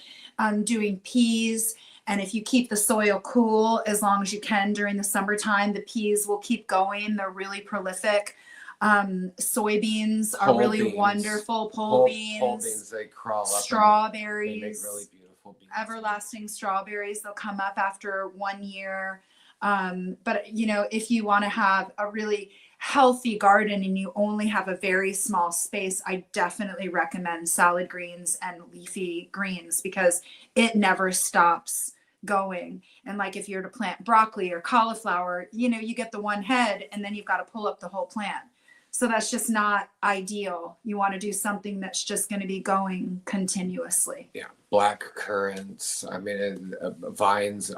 Doing peas. And if you keep the soil cool as long as you can during the summertime, the peas will keep going. They're really prolific. Soybeans are really wonderful. Pole beans. They crawl up. Strawberries. They make really beautiful beautiful beans. Everlasting strawberries, they'll come up after 1 year. But you know, if you want to have a really healthy garden and you only have a very small space, I definitely recommend salad greens and leafy greens because it never stops going. And like if you're to plant broccoli or cauliflower, you know, you get the one head and then you've got to pull up the whole plant. So that's just not ideal. You want to do something that's just going to be going continuously. Yeah, black currants. I mean, vines,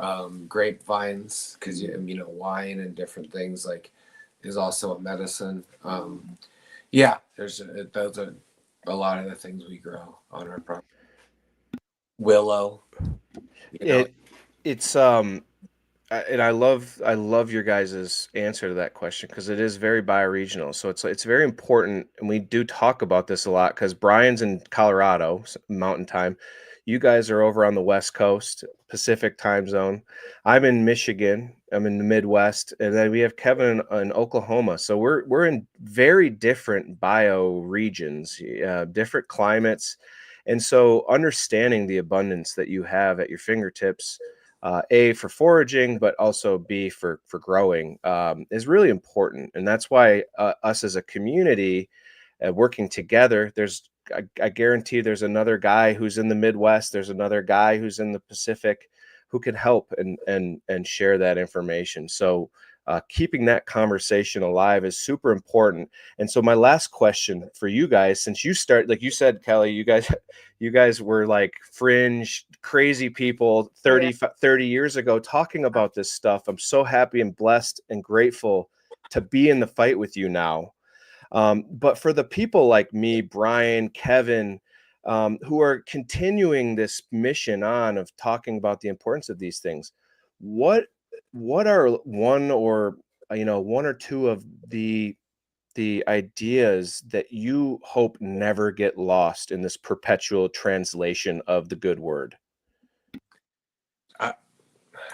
grapevines, because you know, wine and different things like is also a medicine. Yeah, those are a lot of the things we grow on our property. Willow. It's and I love your guys' answer to that question because it is very bioregional. So it's very important, and we do talk about this a lot because Brian's in Colorado, Mountain Time. You guys are over on the West Coast, Pacific Time Zone. I'm in Michigan. I'm in the Midwest, and then we have Kevin in Oklahoma. So we're in very different bio regions, different climates, and so understanding the abundance that you have at your fingertips. A, for foraging, but also B, for growing, is really important. And that's why us as a community working together, I guarantee there's another guy who's in the Midwest, there's another guy who's in the Pacific who can help and share that information. So keeping that conversation alive is super important. And so my last question for you guys, since you start, like you said, Kelly, you guys were like fringe, crazy people 30 years ago talking about this stuff. I'm so happy and blessed and grateful to be in the fight with you now. But for the people like me, Brian, Kevin, who are continuing this mission on of talking about the importance of these things, what are one or two of the ideas that you hope never get lost in this perpetual translation of the good word?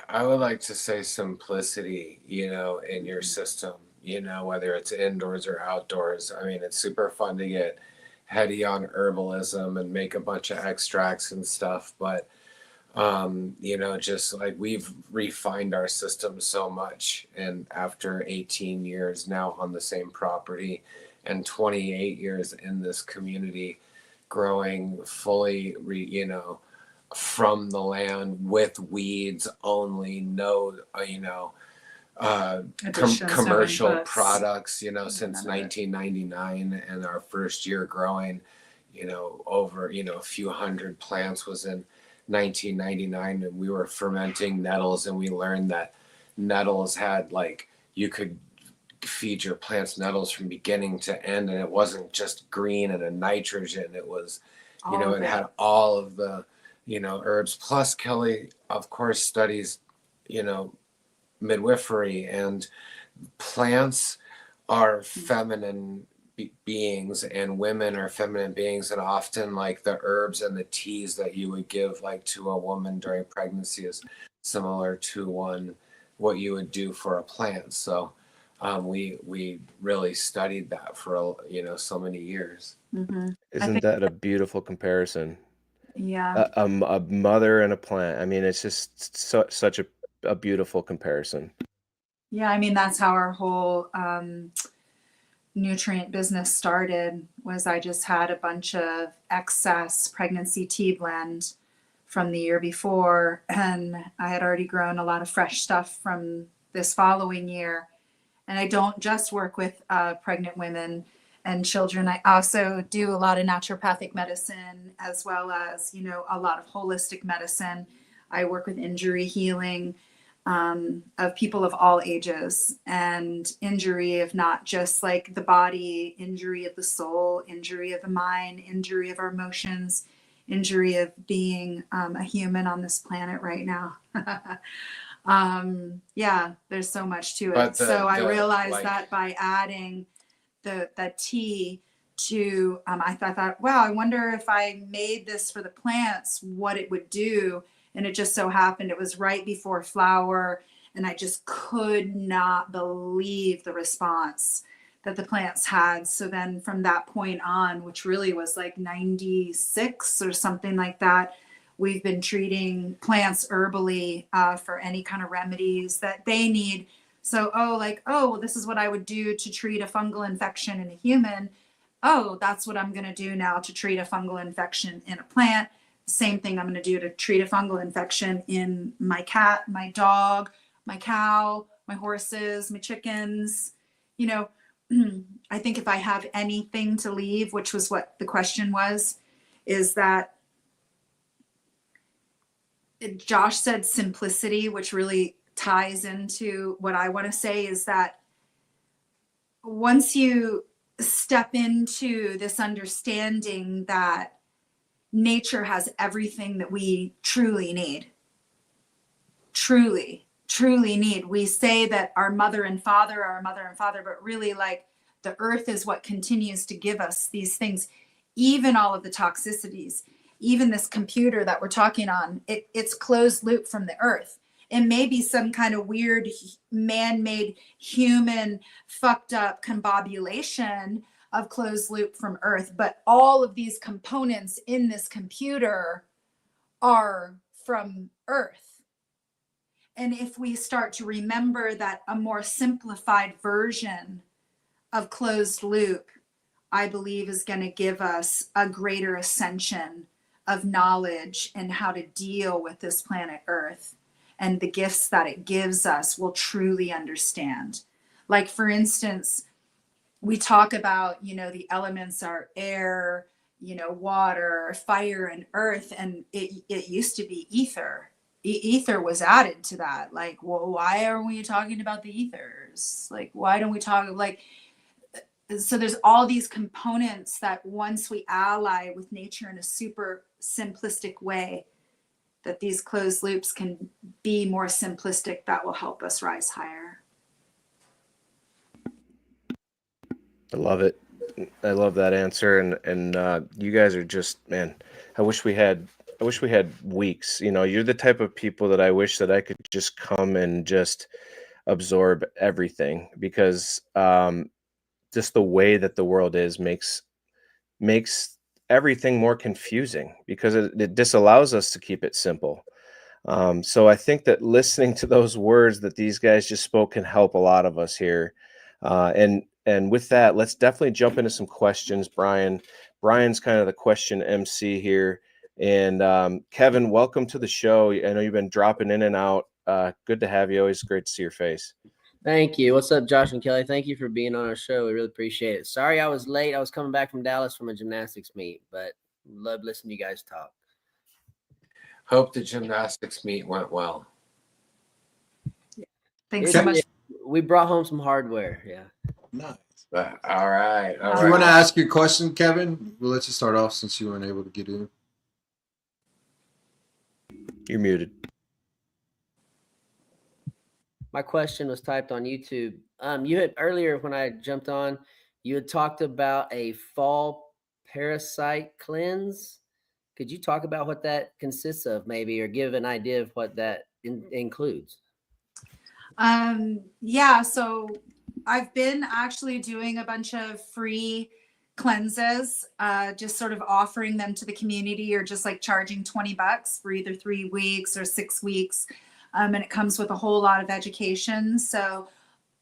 I would like to say simplicity, you know, in your system, you know, whether it's indoors or outdoors. I mean, it's super fun to get heady on herbalism and make a bunch of extracts and stuff, but you know, just like we've refined our system so much, and after 18 years now on the same property and 28 years in this community, growing fully, you know, from the land with weeds only, no, you know, commercial products, you know, since 1999, and our first year growing, you know, over, you know, a few hundred plants was in 1999, and we were fermenting nettles, and we learned that nettles had, like, you could feed your plants nettles from beginning to end, and it wasn't just green and a nitrogen, it was, you know, it had all of the, you know, herbs. Plus Kelly, of course, studies, you know, midwifery, and plants are feminine beings and women are feminine beings, and often like the herbs and the teas that you would give like to a woman during pregnancy is similar to what you would do for a plant. So we really studied that for, you know, so many years. Mm-hmm. Isn't that a beautiful comparison? Yeah. A mother and a plant. I mean, it's just such a beautiful comparison. Yeah, I mean, that's how our whole nutrient business started. Was I just had a bunch of excess pregnancy tea blend from the year before, and I had already grown a lot of fresh stuff from this following year. And I don't just work with pregnant women and children. I also do a lot of naturopathic medicine, as well as, you know, a lot of holistic medicine. I work with injury healing of people of all ages, and injury of not just like the body, injury of the soul, injury of the mind, injury of our emotions, injury of being a human on this planet right now. Yeah, there's so much to it. So I realized that by adding the tea to, I thought, wow, I wonder if I made this for the plants, what it would do. And it just so happened it was right before flower, and I just could not believe the response that the plants had. So then from that point on, which really was like 96 or something like that, We've been treating plants herbally for any kind of remedies that they need. So, well, this is what I would do to treat a fungal infection in a human. Oh, that's what I'm going to do now to treat a fungal infection in a plant. Same thing I'm going to do to treat a fungal infection in my cat, my dog, my cow, my horses, my chickens. You know, I think if I have anything to leave, which was what the question was, is that Josh said simplicity, which really ties into what I want to say, is that once you step into this understanding that nature has everything that we truly need, truly need. We say that our mother and father are our mother and father, but really, like, the earth is what continues to give us these things, even all of the toxicities, even this computer that we're talking on, it's closed loop from the earth. It may be some kind of weird man-made human fucked up combobulation of closed loop from earth, but all of these components in this computer are from earth. And if we start to remember that a more simplified version of closed loop, I believe, is going to give us a greater ascension of knowledge and how to deal with this planet earth, and the gifts that it gives us will truly understand. Like, for instance, we talk about, the elements are air, water, fire, and earth. And it used to be ether. Ether was added to that. Like, well, why are we talking about the ethers? Like, why don't we talk, like, so there's all these components that once we ally with nature in a super simplistic way, that these closed loops can be more simplistic, that will help us rise higher. I love it. I love that answer. And you guys are just, man, I wish we had weeks. You're the type of people that I wish that I could just come and just absorb everything, because just the way that the world is makes everything more confusing, because it disallows us to keep it simple. So I think that listening to those words that these guys just spoke can help a lot of us here. And with that, let's definitely jump into some questions. Brian's kind of the question MC here. And Kevin, welcome to the show. I know you've been dropping in and out. Good to have you. Always great to see your face. Thank you. What's up, Josh and Kelly? Thank you for being on our show. We really appreciate it. Sorry I was late. I was coming back from Dallas from a gymnastics meet, but love listening to you guys talk. Hope the gymnastics meet went well. Thanks so much. We brought home some hardware. Yeah. Nice. All right. You want to ask your question, Kevin? We'll let you start off since you weren't able to get in. You're muted. My question was typed on YouTube. You had earlier, when I jumped on, you had talked about a fall parasite cleanse. Could you talk about what that consists of, maybe, or give an idea of what that includes? Yeah, so I've been actually doing a bunch of free cleanses, just sort of offering them to the community, or just like charging $20 for either 3 weeks or 6 weeks. And it comes with a whole lot of education. So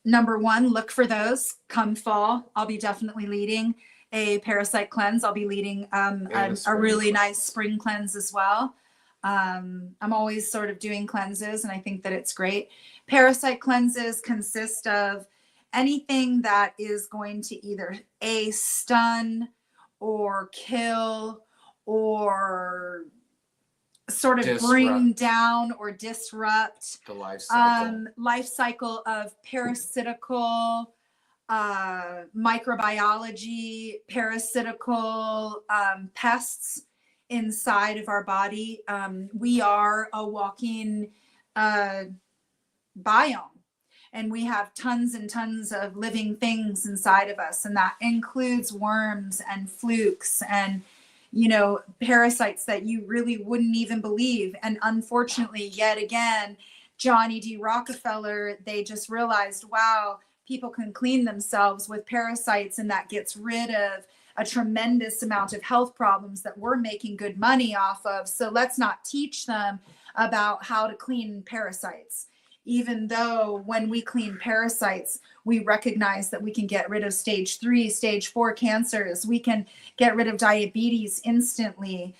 number one, look for those come fall. I'll be definitely leading a parasite cleanse. I'll be leading a really nice spring cleanse as well. I'm always sort of doing cleanses, and I think that it's great. Parasite cleanses consist of anything that is going to either stun or kill or sort of bring down or disrupt the life cycle of parasitical microbiology, parasitical pests inside of our body. We are a walking biome, and we have tons and tons of living things inside of us, and that includes worms and flukes and parasites that you really wouldn't even believe. And unfortunately, yet again, Johnny D. Rockefeller, they just realized, wow, people can clean themselves with parasites, and that gets rid of a tremendous amount of health problems that we're making good money off of. So let's not teach them about how to clean parasites. Even though when we clean parasites, we recognize that we can get rid of stage 3, stage 4 cancers. We can get rid of diabetes instantly.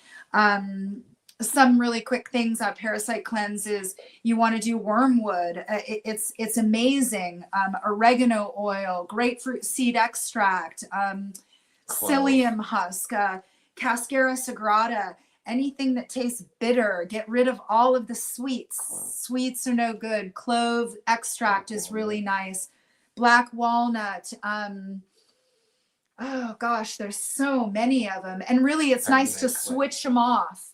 Some really quick things on parasite cleanse is you want to do wormwood. It's amazing. Oregano oil, grapefruit seed extract, psyllium husk, Cascara sagrada, anything that tastes bitter. Get rid of all of the sweets. Sweets are no good. Clove extract is really nice. Black walnut. Oh gosh, there's so many of them. And really, it's nice to switch them off.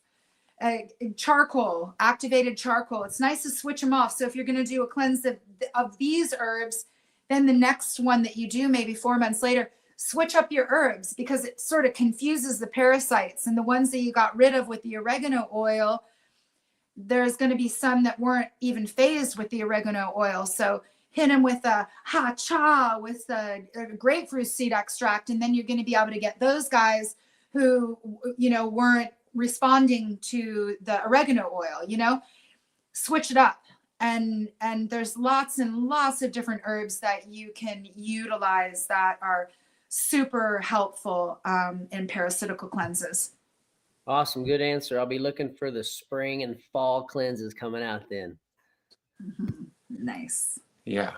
Charcoal, activated charcoal. It's nice to switch them off. So if you're going to do a cleanse of these herbs, then the next one that you do, maybe 4 months later, switch up your herbs, because it sort of confuses the parasites. And the ones that you got rid of with the oregano oil, there's going to be some that weren't even phased with the oregano oil. So hit them with a ha-cha, with the grapefruit seed extract, and then you're going to be able to get those guys who, weren't responding to the oregano oil. Switch it up. And there's lots and lots of different herbs that you can utilize that are super helpful in parasitical cleanses. Awesome. Good answer. I'll be looking for the spring and fall cleanses coming out then. Mm-hmm. Nice. Yeah.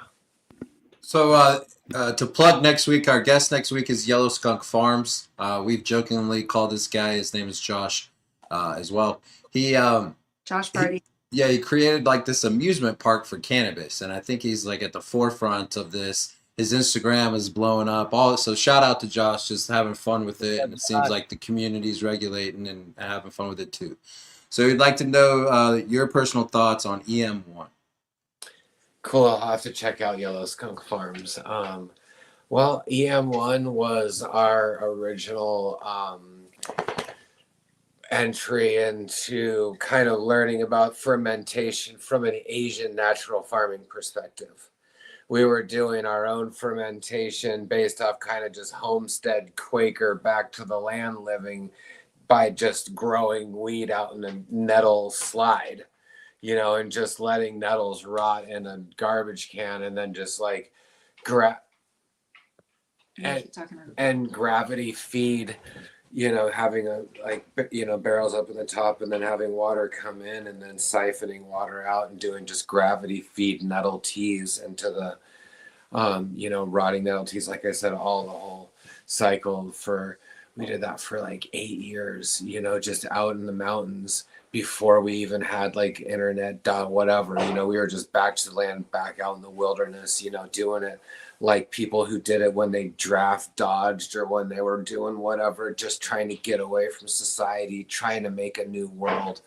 So to plug next week, our guest next week is Yellow Skunk Farms. We've jokingly called this guy, his name is Josh as well. Josh Barty. He created like this amusement park for cannabis, and I think he's like at the forefront of this. His Instagram is blowing up. So shout out to Josh, just having fun with it, and it seems like the community's regulating and having fun with it too. So we'd like to know your personal thoughts on EM1. Cool. I'll have to check out Yellow Skunk Farms. Well, EM1 was our original entry into kind of learning about fermentation from an Asian natural farming perspective. We were doing our own fermentation based off kind of just homestead Quaker back to the land living by just growing weed out in a nettle slide, and just letting nettles rot in a garbage can, and then just like and gravity feed, having barrels up in the top, and then having water come in, and then siphoning water out, and doing just gravity feed nettle teas into the, rotting nettle teas. Like I said, the whole cycle we did that for like 8 years, just out in the mountains before we even had like internet, whatever, we were just back to the land, back out in the wilderness, doing it like people who did it when they draft dodged or when they were doing whatever, just trying to get away from society, trying to make a new world,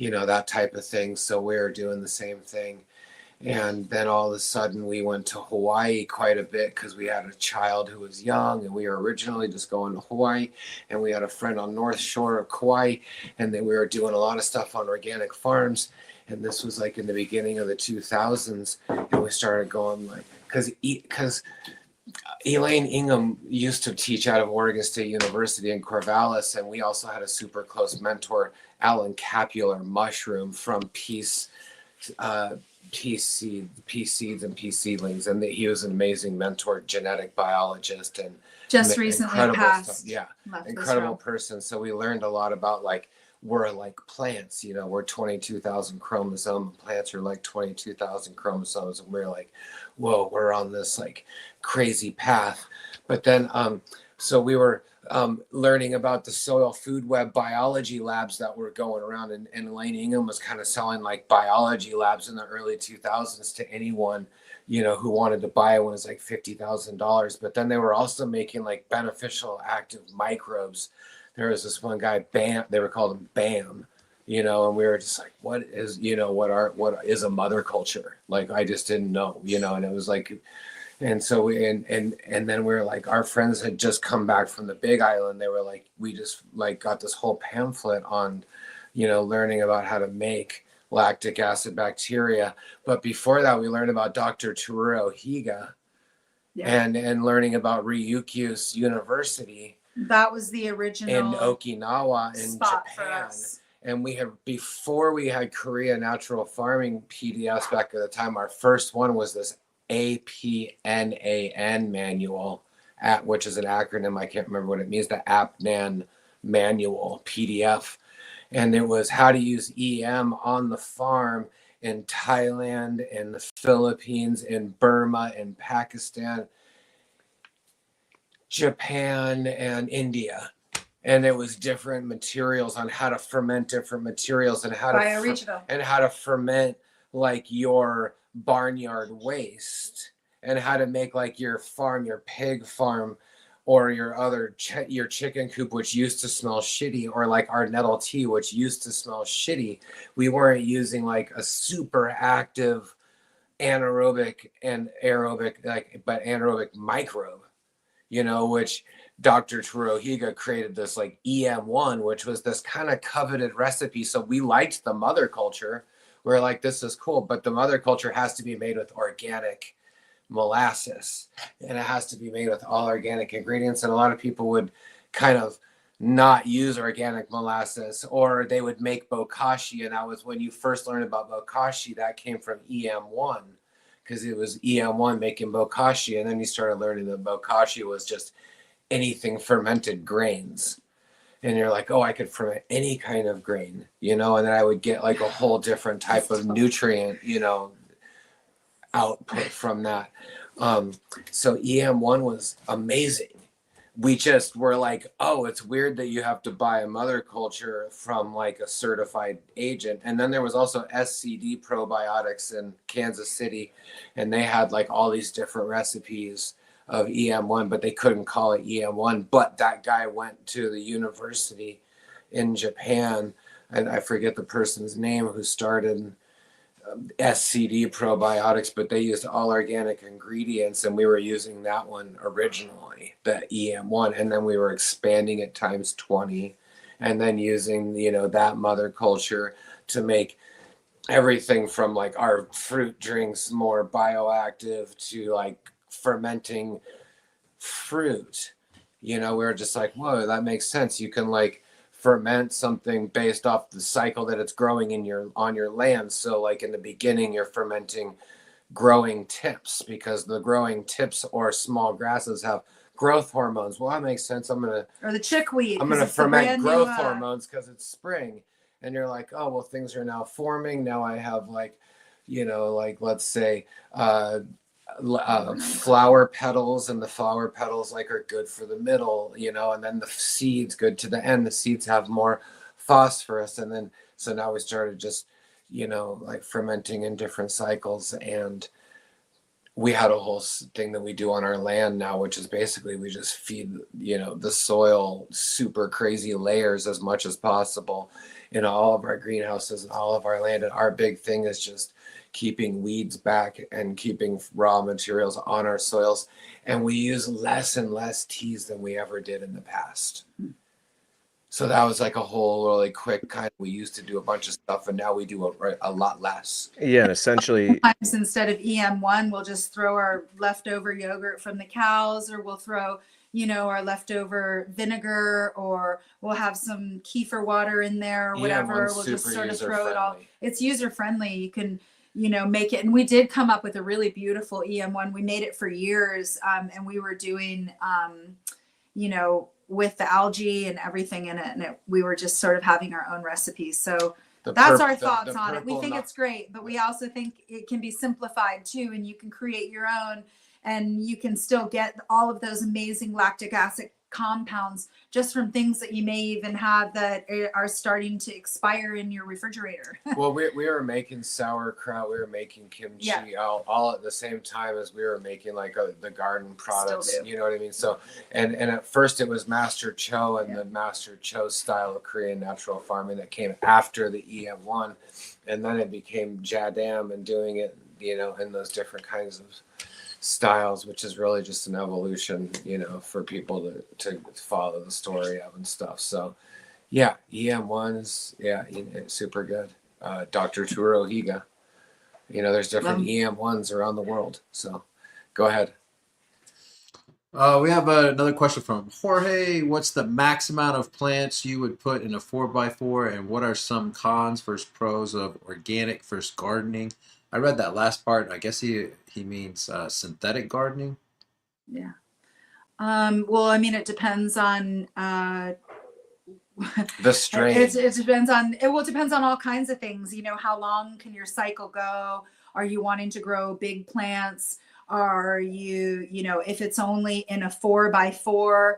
that type of thing. So we were doing the same thing. And then all of a sudden we went to Hawaii quite a bit because we had a child who was young, and we were originally just going to Hawaii, and we had a friend on North Shore of Kauai, and then we were doing a lot of stuff on organic farms. And this was like in the beginning of the 2000s, and we started going like, because Elaine Ingham used to teach out of Oregon State University in Corvallis, and we also had a super close mentor, Alan Capular Mushroom from Peace seeds and pea seedlings, and he was an amazing mentor, genetic biologist, and just recently passed. Incredible person. So we learned a lot about like, we're like plants, we're 22,000 chromosomes. Plants are like 22,000 chromosomes, and we're like, whoa, we're on this like crazy path. But then so we were learning about the soil food web biology labs that were going around, and Elaine Ingham was kind of selling like biology labs in the early 2000s to anyone, who wanted to buy one. It was like $50,000. But then they were also making like beneficial active microbes. There was this one guy, Bam, they were called him Bam, and we were just like, what is, what is a mother culture? Like, I just didn't know, and it was like, and so we, and then we were like, our friends had just come back from the Big Island. They were like, we just like got this whole pamphlet on, learning about how to make lactic acid bacteria. But before that, we learned about Dr. Teruo Higa, and learning about Ryukyu's University. That was the in original Okinawa in spot for Japan. us. And we had, before we had Korea Natural Farming PDFs back at the time, our first one was this APNAN manual, which is an acronym. I can't remember what it means, the APNAN manual PDF. And it was how to use EM on the farm in Thailand, in the Philippines, in Burma, in Pakistan, Japan, and India. And it was different materials on how to ferment different materials and how to ferment like your barnyard waste, and how to make like your farm, your pig farm, or your other your chicken coop, which used to smell shitty, or like our nettle tea, which used to smell shitty. We weren't using like a super active anaerobic and aerobic, but anaerobic microbe, which Dr. Tsuruhiga created this like EM1, which was this kind of coveted recipe. So we liked the mother culture. We're like, this is cool, but the mother culture has to be made with organic molasses, and it has to be made with all organic ingredients. And a lot of people would kind of not use organic molasses, or they would make bokashi. And that was when you first learned about bokashi, that came from EM1, because it was EM1 making bokashi. And then you started learning that bokashi was just anything fermented grains. And you're like, oh, I could ferment any kind of grain, and then I would get like a whole different type of nutrient, output from that. So EM1 was amazing. We just were like, oh, it's weird that you have to buy a mother culture from like a certified agent. And then there was also SCD probiotics in Kansas City, and they had like all these different recipes of EM1, but they couldn't call it EM1. But that guy went to the university in Japan, and I forget the person's name, who started SCD probiotics, but they used all organic ingredients, and we were using that one originally, the EM1, and then we were expanding it times 20, and then using that mother culture to make everything from like our fruit drinks more bioactive to like fermenting fruit. We were just like, whoa, that makes sense. You can like ferment something based off the cycle that it's growing on your land. So like in the beginning, you're fermenting growing tips, because the growing tips or small grasses have growth hormones. Well, that makes sense. Or the chickweed. I'm going to ferment growth hormones because it's spring. And you're like, oh, well, things are now forming. Now I have like, like let's say, flower petals, and the flower petals like are good for the middle, and then the seeds good to the end. The seeds have more phosphorus, and then so now we started just like fermenting in different cycles. And we had a whole thing that we do on our land now, which is basically we just feed the soil super crazy layers as much as possible in all of our greenhouses and all of our land. And our big thing is just keeping weeds back and keeping raw materials on our soils. And we use less and less teas than we ever did in the past. So that was like a whole really quick we used to do a bunch of stuff, and now we do a lot less. Yeah, and essentially sometimes instead of EM1, we'll just throw our leftover yogurt from the cows, or we'll throw our leftover vinegar, or we'll have some kefir water in there, or whatever. We'll just sort of throw it all. It's user friendly. You can make it. And we did come up with a really beautiful EM1. We made it for years. And we were doing, with the algae and everything in it. And we were just sort of having our own recipes. So that's our thoughts on it. We think it's great, but we also think it can be simplified too. And you can create your own, and you can still get all of those amazing lactic acid compounds just from things that you may even have that are starting to expire in your refrigerator. Well, we were making sauerkraut, we were making kimchi, all at the same time as we were making like the garden products. You know what I mean? So, and at first it was Master Cho and the Master Cho style of Korean natural farming that came after the EM1, and then it became Jadam and doing it, in those different kinds of styles, which is really just an evolution, for people to follow the story of and stuff. So yeah, EM1s, super good. Dr. Tsuruhiga, there's different EM1s around the world. So go ahead. We have another question from Jorge. What's the max amount of plants you would put in a 4x4, and what are some cons versus pros of organic versus gardening? I read that last part. I guess he means synthetic gardening. Yeah. Well, I mean, it depends on The strain. it depends on it depends on all kinds of things. You know, how long can your cycle go? Are you wanting to grow big plants? Are you, you know, if it's only in a 4x4,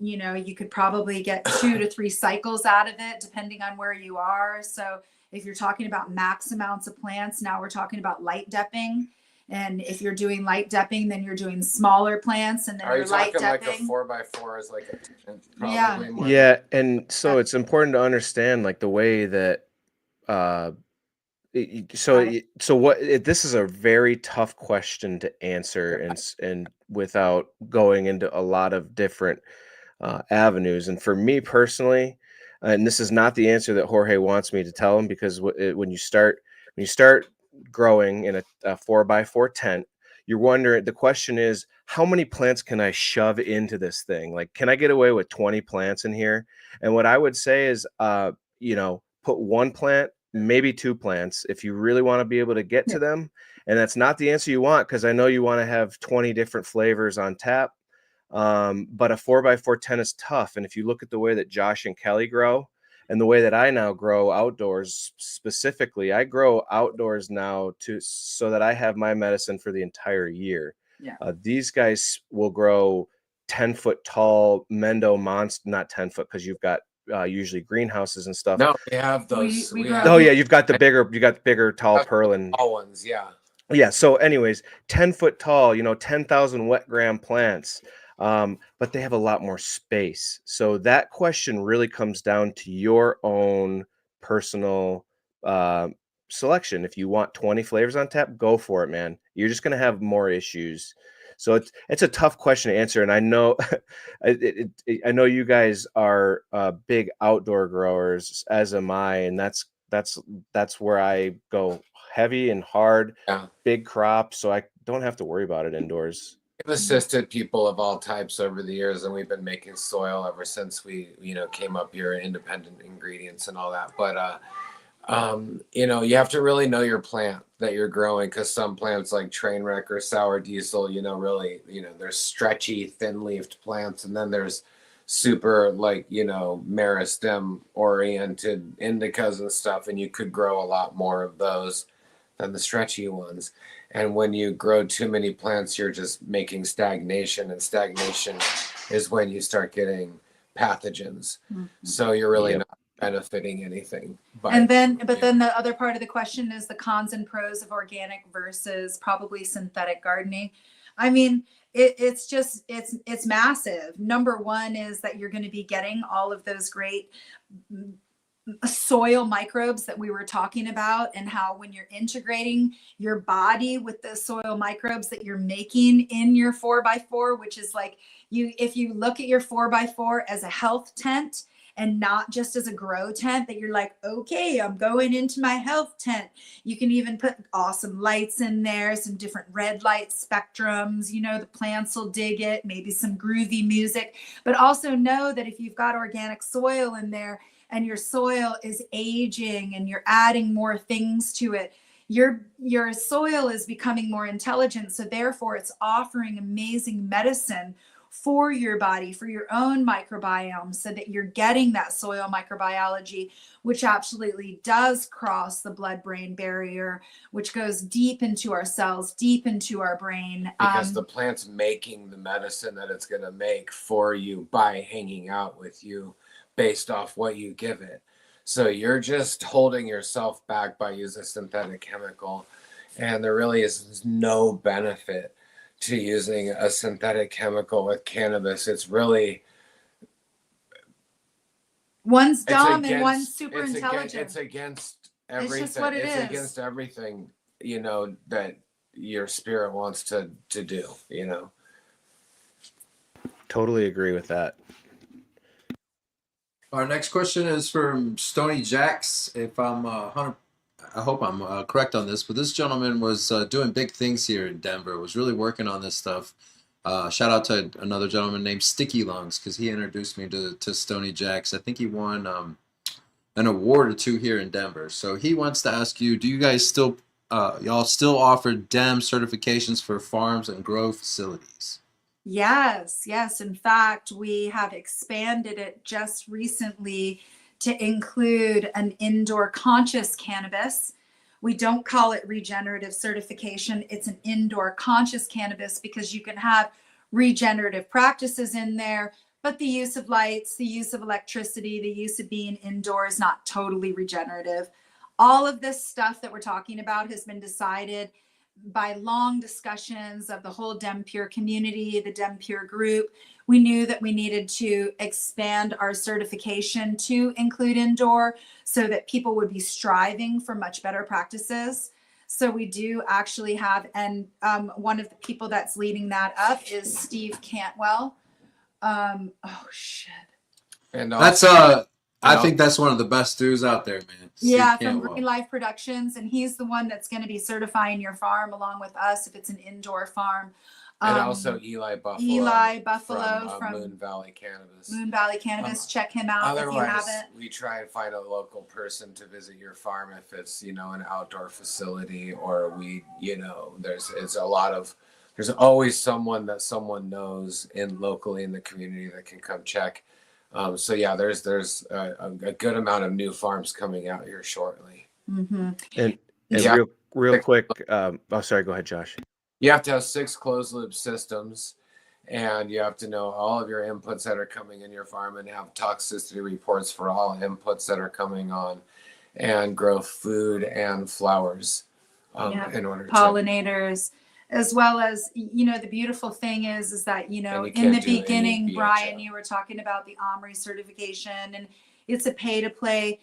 you know, you could probably get 2 to 3 cycles out of it, depending on where you are. So if you're talking about max amounts of plants, now we're talking about light depping. And if you're doing light depping, then you're doing smaller plants, and then Are you're you light talking like a depping. 4x4 is like probably Yeah. more Yeah, and so it's important to understand like the way that uh this is a very tough question to answer, and without going into a lot of different avenues. And for me personally, and this is not the answer that Jorge wants me to tell him, because when you start growing in a 4x4 tent, you're wondering, the question is, how many plants can I shove into this thing? Like, can I get away with 20 plants in here? And what I would say is, put 1 plant, maybe 2 plants, if you really want to be able to get to them. And that's not the answer you want, because I know you want to have 20 different flavors on tap. But a 4x4 tent is tough. And if you look at the way that Josh and Kelly grow, and the way that I now grow outdoors, specifically, I grow outdoors now so that I have my medicine for the entire year. Yeah. These guys will grow 10-foot tall Mendo monster, not 10-foot, because you've got usually greenhouses and stuff. No, we have those. We Oh yeah, you've got the bigger tall pearl and tall ones. Yeah. yeah. So anyways, 10-foot tall, 10,000 wet gram plants. But they have a lot more space. So that question really comes down to your own personal selection. If you want 20 flavors on tap, go for it, man. You're just going to have more issues. So it's a tough question to answer. And I know, I know you guys are big outdoor growers, as am I. And that's where I go heavy and hard, big crops. So I don't have to worry about it indoors. We've assisted people of all types over the years, and we've been making soil ever since we, came up here, independent ingredients and all that. But, you have to really know your plant that you're growing, because some plants like Trainwreck or Sour Diesel, really, there's stretchy, thin-leafed plants, and then there's super, like, meristem oriented indicas and stuff, and you could grow a lot more of those than the stretchy ones. And when you grow too many plants, you're just making stagnation, and stagnation is when you start getting pathogens. Mm-hmm. So you're really not benefiting anything. But then the other part of the question is the cons and pros of organic versus probably synthetic gardening. I mean, it's massive. Number one is that you're going to be getting all of those great soil microbes that we were talking about, and how when you're integrating your body with the soil microbes that you're making in your 4x4, which is like, if you look at your 4x4 as a health tent and not just as a grow tent, that you're like, okay, I'm going into my health tent. You can even put awesome lights in there, some different red light spectrums, the plants will dig it, maybe some groovy music. But also know that if you've got organic soil in there, and your soil is aging and you're adding more things to it, your soil is becoming more intelligent. So therefore it's offering amazing medicine for your body, for your own microbiome, so that you're getting that soil microbiology, which absolutely does cross the blood-brain barrier, which goes deep into our cells, deep into our brain. Because the plant's making the medicine that it's going to make for you by hanging out with you, based off what you give it. So you're just holding yourself back by using a synthetic chemical, and there really is no benefit to using a synthetic chemical with cannabis. It's really, one's dumb and one's super intelligent. It's against everything. It's just what it is. Against everything, that your spirit wants to do, Totally agree with that. Our next question is from Stony Jacks. If I'm I hope I'm correct on this, but this gentleman was doing big things here in Denver, was really working on this stuff. Shout out to another gentleman named Sticky Lungs because he introduced me to Stony Jacks. I think he won an award or two here in Denver. So he wants to ask you, do you guys still, y'all still offer DEM certifications for farms and grow facilities? Yes, yes. In fact, we have expanded it just recently to include an indoor conscious cannabis. We don't call it regenerative certification. It's an indoor conscious cannabis because you can have regenerative practices in there, but the use of lights, the use of electricity, the use of being indoors, not totally regenerative. All of this stuff that we're talking about has been decided by long discussions of the whole DEM Pure community, the DEM Pure group. We knew that we needed to expand our certification to include indoor so that people would be striving for much better practices. So we do actually have, and one of the people that's leading that up is Steve Cantwell. Oh shit. And That's I think that's one of the best dudes out there, man. Yeah, from Green Life Productions, and he's the one that's going to be certifying your farm along with us if it's an indoor farm. And also Eli Buffalo. Eli Buffalo from Moon Valley Cannabis. Moon Valley Cannabis. Check him out if you haven't. We try and find a local person to visit your farm if it's, you know, an outdoor facility, or we, you know, there's always someone that someone knows locally in the community that can come check. So yeah, there's a good amount of new farms coming out here shortly. Mm-hmm. And yeah. real quick. Sorry. Go ahead, Josh. You have to have 6 closed loop systems, and you have to know all of your inputs that are coming in your farm and have toxicity reports for all inputs that are coming on, and grow food and flowers in order pollinators. As well as, you know, the beautiful thing is that, you know, in the beginning, Brian, you were talking about the OMRI certification, and it's a pay to play.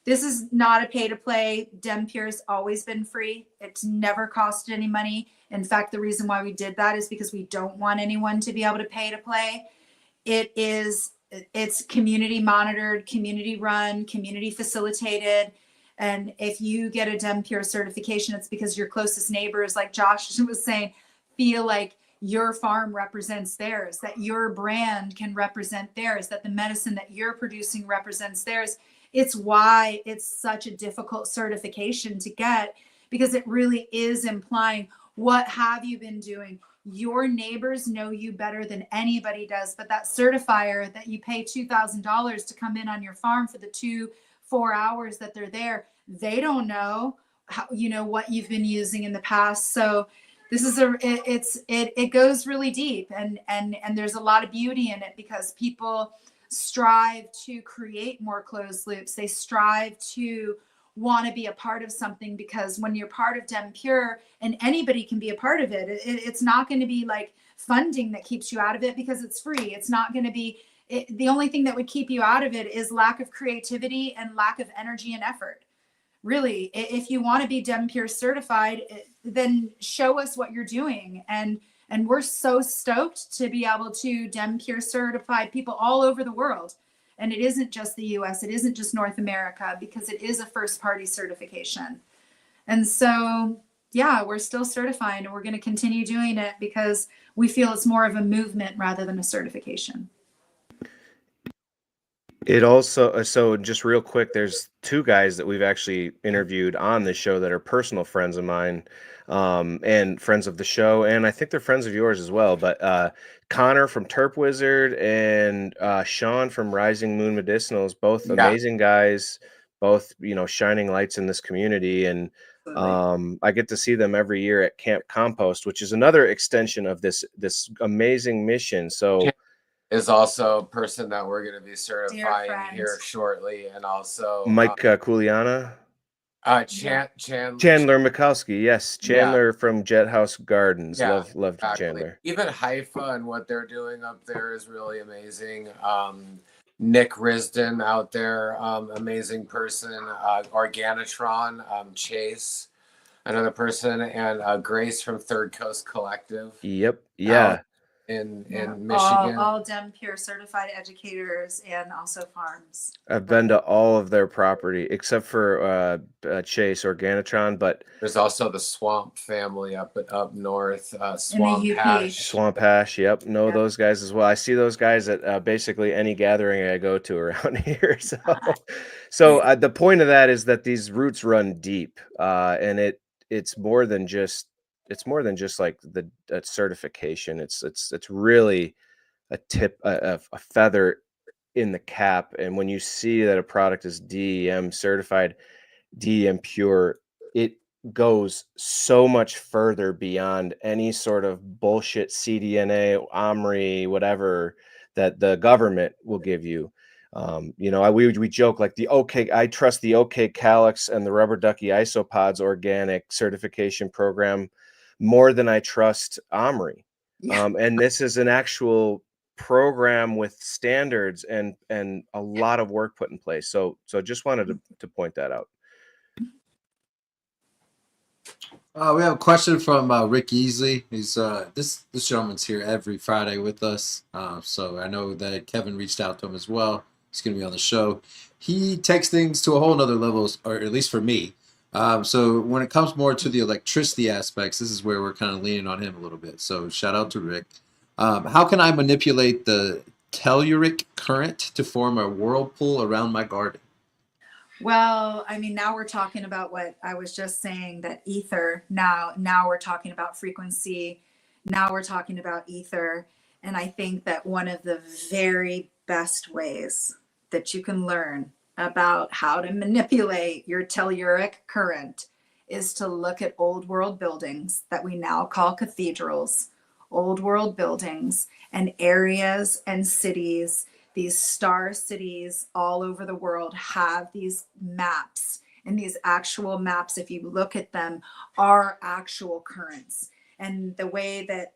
This is not a pay to play. DEM Pure has always been free. It's never costed any money. In fact, the reason why we did that is because we don't want anyone to be able to pay to play. It's community monitored, community run, community facilitated. And if you get a DEM Pure certification, it's because your closest neighbors, like Josh was saying, feel like your farm represents theirs, that your brand can represent theirs, that the medicine that you're producing represents theirs. It's why it's such a difficult certification to get, because it really is implying, what have you been doing? Your neighbors know you better than anybody does, but that certifier that you pay $2,000 to come in on your farm for the 4 hours that they're there, they don't know how, you know, what you've been using in the past. So this is it goes really deep, and there's a lot of beauty in it, because people strive to create more closed loops. They strive to want to be a part of something, because when you're part of DEM Pure, and anybody can be a part of it, it's not going to be like funding that keeps you out of it, because it's free. It's not going to be the only thing that would keep you out of it is lack of creativity and lack of energy and effort. Really, if you want to be DEM Pure certified, then show us what you're doing. And we're so stoked to be able to DEM Pure certify people all over the world. And it isn't just the US, it isn't just North America, because it is a first party certification. And so, yeah, we're still certifying, and we're going to continue doing it because we feel it's more of a movement rather than a certification. It also, so just real quick, there's 2 guys that we've actually interviewed on this show that are personal friends of mine, and friends of the show, and I think they're friends of yours as well. But Connor from Terp Wizard and Sean from Rising Moon Medicinals, both amazing guys, both, you know, shining lights in this community. And I get to see them every year at Camp Compost, which is another extension of this amazing mission. So is also a person that we're going to be certifying here shortly, and also Mike Kuliana, Chandler Mikowski, yes, Chandler from Jet House Gardens. Love exactly. Chandler. Even Haifa and what they're doing up there is really amazing. Nick Risden out there, amazing person. Organotron, Chase, another person, and Grace from Third Coast Collective. Yep, yeah. in Yeah, Michigan? all DEM Pure certified educators and also farms. I've been to all of their property except for Chase Organotron, but There's also the Swamp family up north, In the Swamp UP. Hash. Swamp Hash, yep, know Yep. those guys as well. I see those guys at basically any gathering I go to around here. So the point of that is that these roots run deep, and it's more than just like the certification. It's really a tip, a feather in the cap. And when you see that a product is DEM certified, DEM Pure, it goes so much further beyond any sort of bullshit CDNA, OMRI, whatever that the government will give you. We joke like I trust the OK Calyx and the Rubber Ducky Isopods organic certification program more than I trust OMRI. Yeah. And this is an actual program with standards and a lot of work put in place. So just wanted to point that out. We have a question from Rick Easley. He's this gentleman's here every Friday with us. So I know that Kevin reached out to him as well. He's going to be on the show. He takes things to a whole nother level, or at least for me. So when it comes more to the electricity aspects, this is where we're kind of leaning on him a little bit. So shout out to Rick. How can I manipulate the telluric current to form a whirlpool around my garden? Well, I mean, now we're talking about what I was just saying, that ether. Now we're talking about frequency. Now we're talking about ether. And I think that one of the very best ways that you can learn about how to manipulate your telluric current is to look at old world buildings that we now call cathedrals, old world buildings and areas and cities. These star cities all over the world have these maps, and these actual maps, if you look at them, are actual currents. And the way that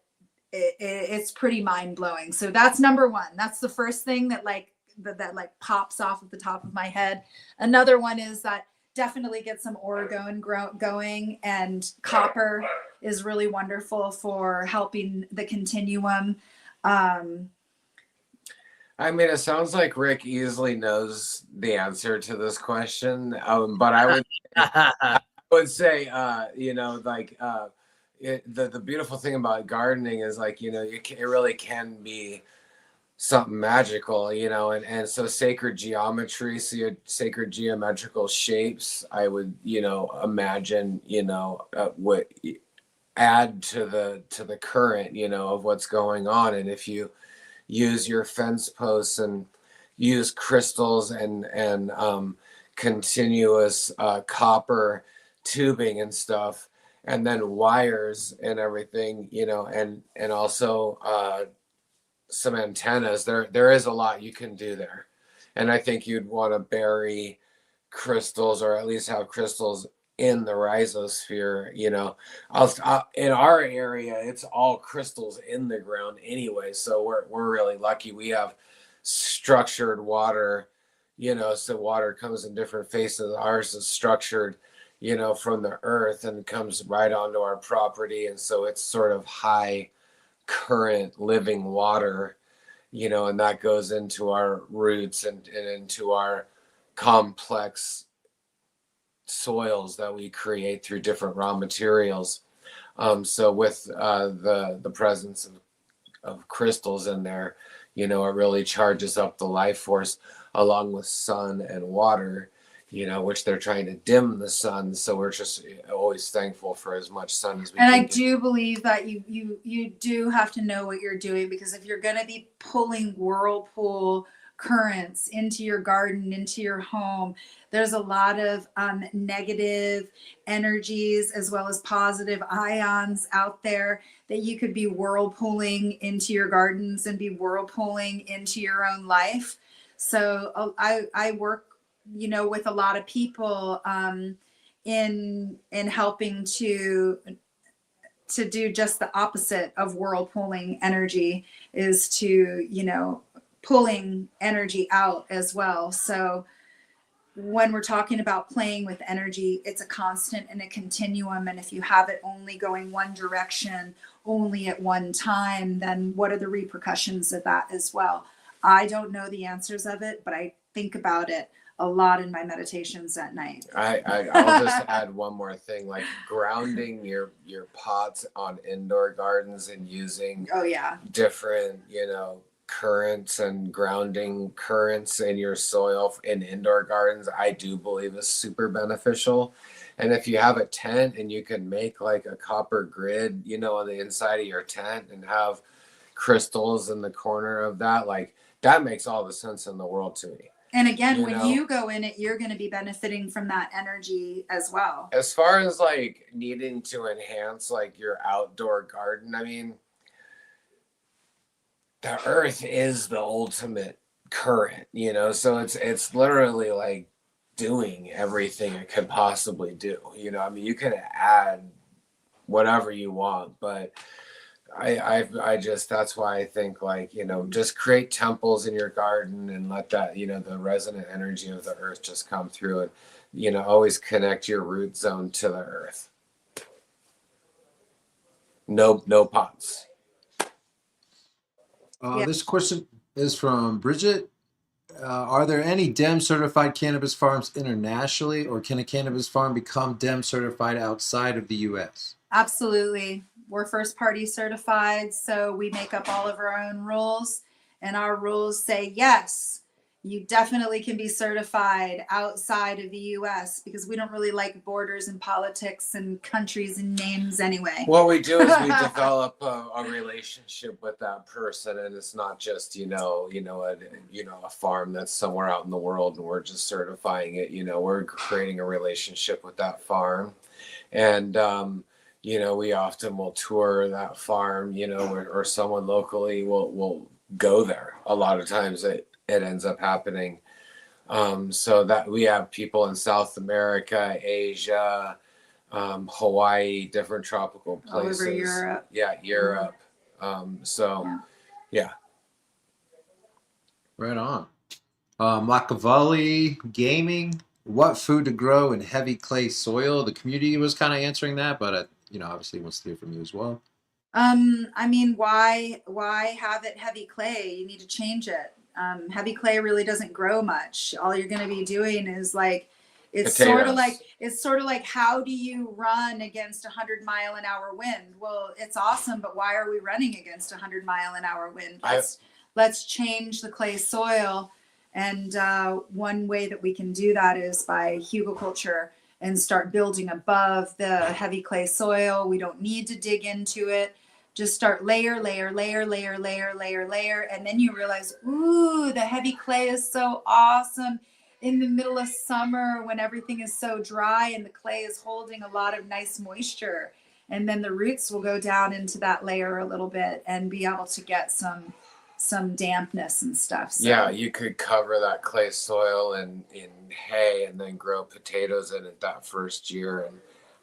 it's pretty mind blowing. So that's number one. That's the first thing that that pops off at the top of my head. Another one is that definitely get some orgone going, and copper is really wonderful for helping the continuum. I mean, it sounds like Rick easily knows the answer to this question, but I would say, the beautiful thing about gardening is it really can be something magical, and so sacred geometry, sacred geometrical shapes, I would, imagine, what add to the current, of what's going on. And if you use your fence posts and use crystals and continuous copper tubing and stuff, and then wires and everything, and also some antennas, there is a lot you can do there. And I think you'd want to bury crystals, or at least have crystals in the rhizosphere. In our area, it's all crystals in the ground anyway, so we're really lucky. We have structured water, so water comes in different phases. Ours is structured, from the earth and comes right onto our property, and so it's sort of high current living water, and that goes into our roots and into our complex soils that we create through different raw materials. So with the presence of crystals in there, it really charges up the life force, along with sun and water, which they're trying to dim the sun. So we're just always thankful for as much sun as we can. And I do believe that you do have to know what you're doing, because if you're going to be pulling whirlpool currents into your garden, into your home, there's a lot of negative energies as well as positive ions out there that you could be whirlpooling into your gardens and be whirlpooling into your own life. So I work, with a lot of people in helping to do just the opposite of whirlpooling energy, is to, pulling energy out as well. So when we're talking about playing with energy, it's a constant and a continuum. And if you have it only going one direction, only at one time, then what are the repercussions of that as well? I don't know the answers of it, but I think about it a lot in my meditations at night. I'll just add one more thing, like grounding your pots on indoor gardens and using different, currents and grounding currents in your soil in indoor gardens, I do believe is super beneficial. And if you have a tent and you can make like a copper grid, on the inside of your tent and have crystals in the corner of that, like that makes all the sense in the world to me. And again, when you go in it, you're going to be benefiting from that energy as well. As far as like needing to enhance like your outdoor garden, I mean, the earth is the ultimate current, so it's literally like doing everything it could possibly do. I mean, you can add whatever you want, but I just, that's why I think like, just create temples in your garden and let that, the resonant energy of the earth just come through and, always connect your root zone to the earth. No pots. This question is from Bridget. Are there any DEM certified cannabis farms internationally, or can a cannabis farm become DEM certified outside of the US? Absolutely. We're first party certified, so we make up all of our own rules, and our rules say, yes, you definitely can be certified outside of the US, because we don't really like borders and politics and countries and names anyway. What we do is we develop a relationship with that person, and it's not just, a farm that's somewhere out in the world and we're just certifying it. We're creating a relationship with that farm. And, we often will tour that farm, or someone locally will go there. A lot of times it ends up happening. So that we have people in South America, Asia, Hawaii, different tropical places. All over Europe. Yeah, Europe. Yeah. Right on. Machiavelli Gaming. What food to grow in heavy clay soil? The community was kind of answering that, but obviously wants to hear from you as well. I mean, why have it heavy clay? You need to change it. Heavy clay really doesn't grow much. All you're going to be doing is like, it's sort of like how do you run against 100-mile-an-hour wind? Well, it's awesome, but why are we running against 100-mile-an-hour wind? Let's change the clay soil. And one way that we can do that is by hugelculture and start building above the heavy clay soil. We don't need to dig into it. Just start layer, and then you realize, ooh, the heavy clay is so awesome in the middle of summer when everything is so dry and the clay is holding a lot of nice moisture. And then the roots will go down into that layer a little bit and be able to get some dampness and stuff. So. Yeah, you could cover that clay soil in hay and then grow potatoes in it that first year, and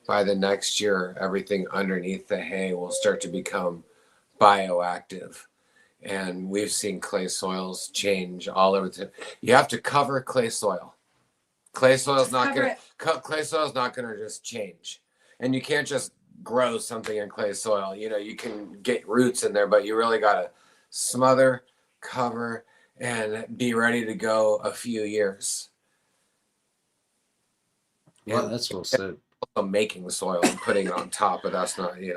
by the next year, everything underneath the hay will start to become bioactive. And we've seen clay soils change all over you have to cover clay soil. Clay soil is not going to just change. And you can't just grow something in clay soil. You can get roots in there, but you really got to smother, cover, and be ready to go a few years. Yeah, that's well said. Also making the soil and putting it on top, but that's not, you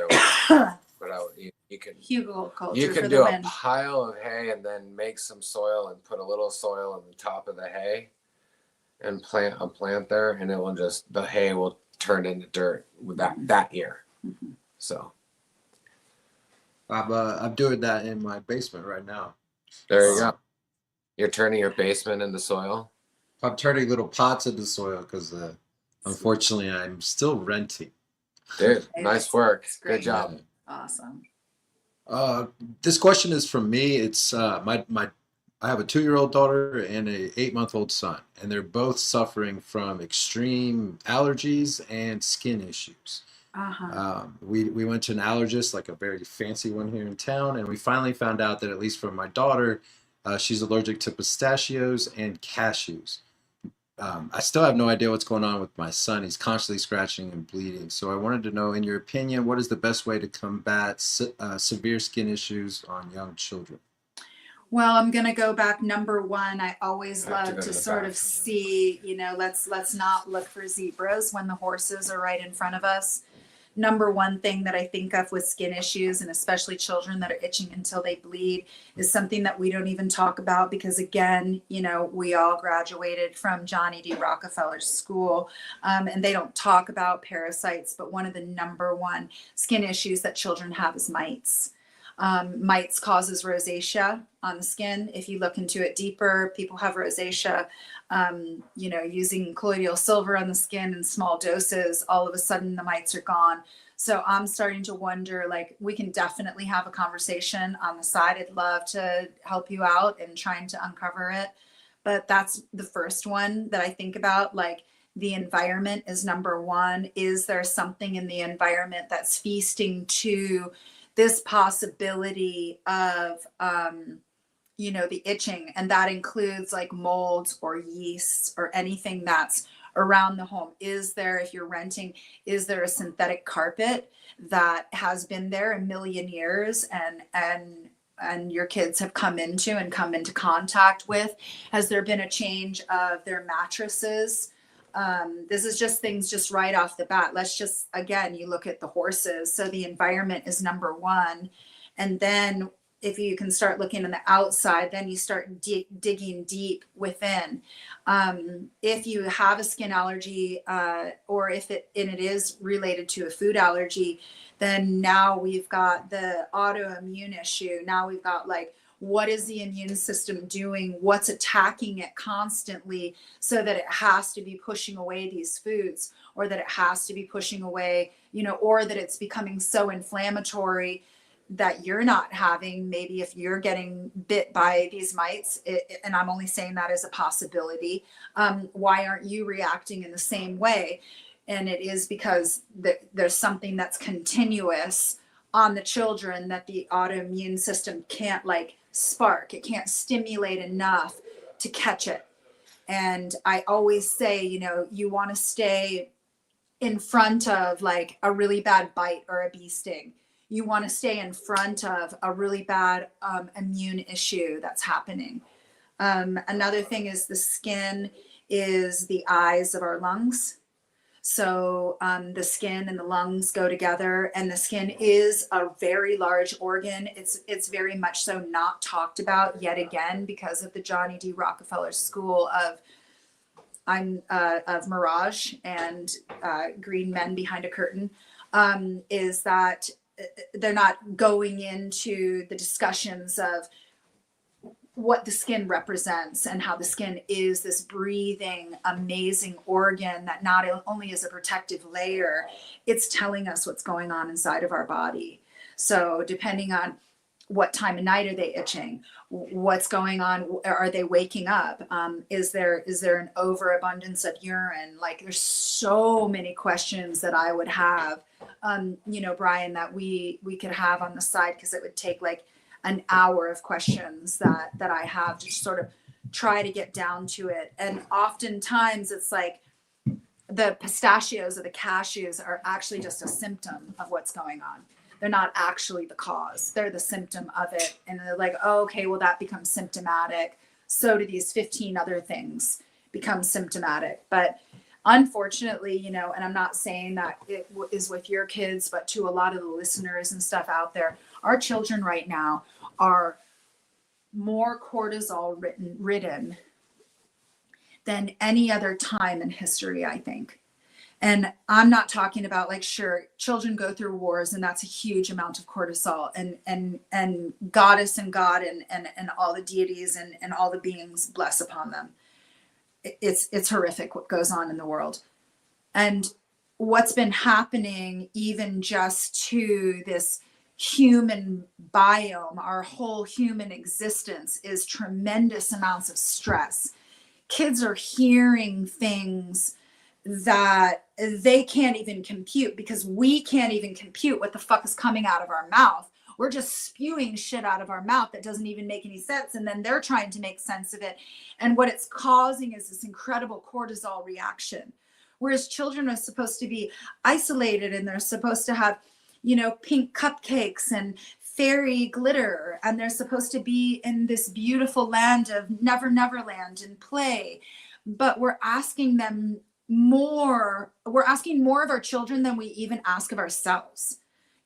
can do a pile of hay and then make some soil and put a little soil on the top of the hay and plant a plant there, and it will the hay will turn into dirt with that year. Mm-hmm. So I'm doing that in my basement right now. There you go. You're turning your basement into soil? I'm turning little pots into soil because unfortunately I'm still renting. Dude, nice work. Good job. Awesome. This question is from me. It's I have a 2-year-old daughter and a 8-month-old son, and they're both suffering from extreme allergies and skin issues. Uh-huh. We went to an allergist, like a very fancy one here in town, and we finally found out that at least for my daughter, she's allergic to pistachios and cashews. I still have no idea what's going on with my son. He's constantly scratching and bleeding. So I wanted to know, in your opinion, what is the best way to combat severe skin issues on young children? Well, I'm going to go back. Number one, I always I have to love go to to the sort of bathroom. see, let's not look for zebras when the horses are right in front of us. Number one thing that I think of with skin issues, and especially children that are itching until they bleed, is something that we don't even talk about because, again, we all graduated from Johnny D. Rockefeller's school, and they don't talk about parasites. But one of the number one skin issues that children have is mites. Mites causes rosacea on the skin. If you look into it deeper, people have rosacea, using colloidal silver on the skin in small doses, all of a sudden the mites are gone. So I'm starting to wonder, like, we can definitely have a conversation on the side. I'd love to help you out in trying to uncover it. But that's the first one that I think about. Like, the environment is number one. Is there something in the environment that's feasting to this possibility of, the itching? And that includes like molds or yeasts or anything that's around the home. Is there, if you're renting, is there a synthetic carpet that has been there a million years and your kids have come into contact with? Has there been a change of their mattresses? This is just things just right off the bat. Let's just, again, you look at the horses. So the environment is number one. And then if you can start looking on the outside, then you start digging deep within. If you have a skin allergy, or if it is related to a food allergy, then now we've got the autoimmune issue. Now we've got, like, what is the immune system doing? What's attacking it constantly so that it has to be pushing away these foods, or that it has to be pushing away, or that it's becoming so inflammatory that you're not having, maybe if you're getting bit by these mites, and I'm only saying that as a possibility, why aren't you reacting in the same way? And it is because there's something that's continuous on the children that the autoimmune system can't, like, spark. It can't stimulate enough to catch it. And I always say, you want to stay in front of, like, a really bad bite or a bee sting. You want to stay in front of a really bad immune issue that's happening. Another thing is the skin is the eyes of our lungs. So the skin and the lungs go together, and the skin is a very large organ. It's very much so not talked about yet again because of the Johnny D. Rockefeller School of Mirage and Green Men Behind a Curtain, is that they're not going into the discussions of what the skin represents and how the skin is this breathing, amazing organ that not only is a protective layer, it's telling us what's going on inside of our body. So depending on what time of night are they itching, what's going on, are they waking up, is there an overabundance of urine? Like, there's so many questions that I would have, Brian, that we could have on the side, because it would take like an hour of questions that I have to sort of try to get down to it. And oftentimes it's like the pistachios or the cashews are actually just a symptom of what's going on. They're not actually the cause. They're the symptom of it. And they're like, oh, okay, well, that becomes symptomatic. So do these 15 other things become symptomatic. But unfortunately, and I'm not saying that it is with your kids, but to a lot of the listeners and stuff out there, our children right now are more cortisol ridden than any other time in history, I think. And I'm not talking about, like, sure, children go through wars and that's a huge amount of cortisol, and goddess and God and all the deities and all the beings bless upon them. It's horrific what goes on in the world. And what's been happening even just to this human biome, our whole human existence, is tremendous amounts of stress. Kids are hearing things that they can't even compute, because we can't even compute what the fuck is coming out of our mouth. We're just spewing shit out of our mouth that doesn't even make any sense. And then they're trying to make sense of it. And what it's causing is this incredible cortisol reaction. Whereas children are supposed to be isolated, and they're supposed to have, you know, pink cupcakes and fairy glitter. And they're supposed to be in this beautiful land of Neverland and play. But we're asking them more. We're asking more of our children than we even ask of ourselves.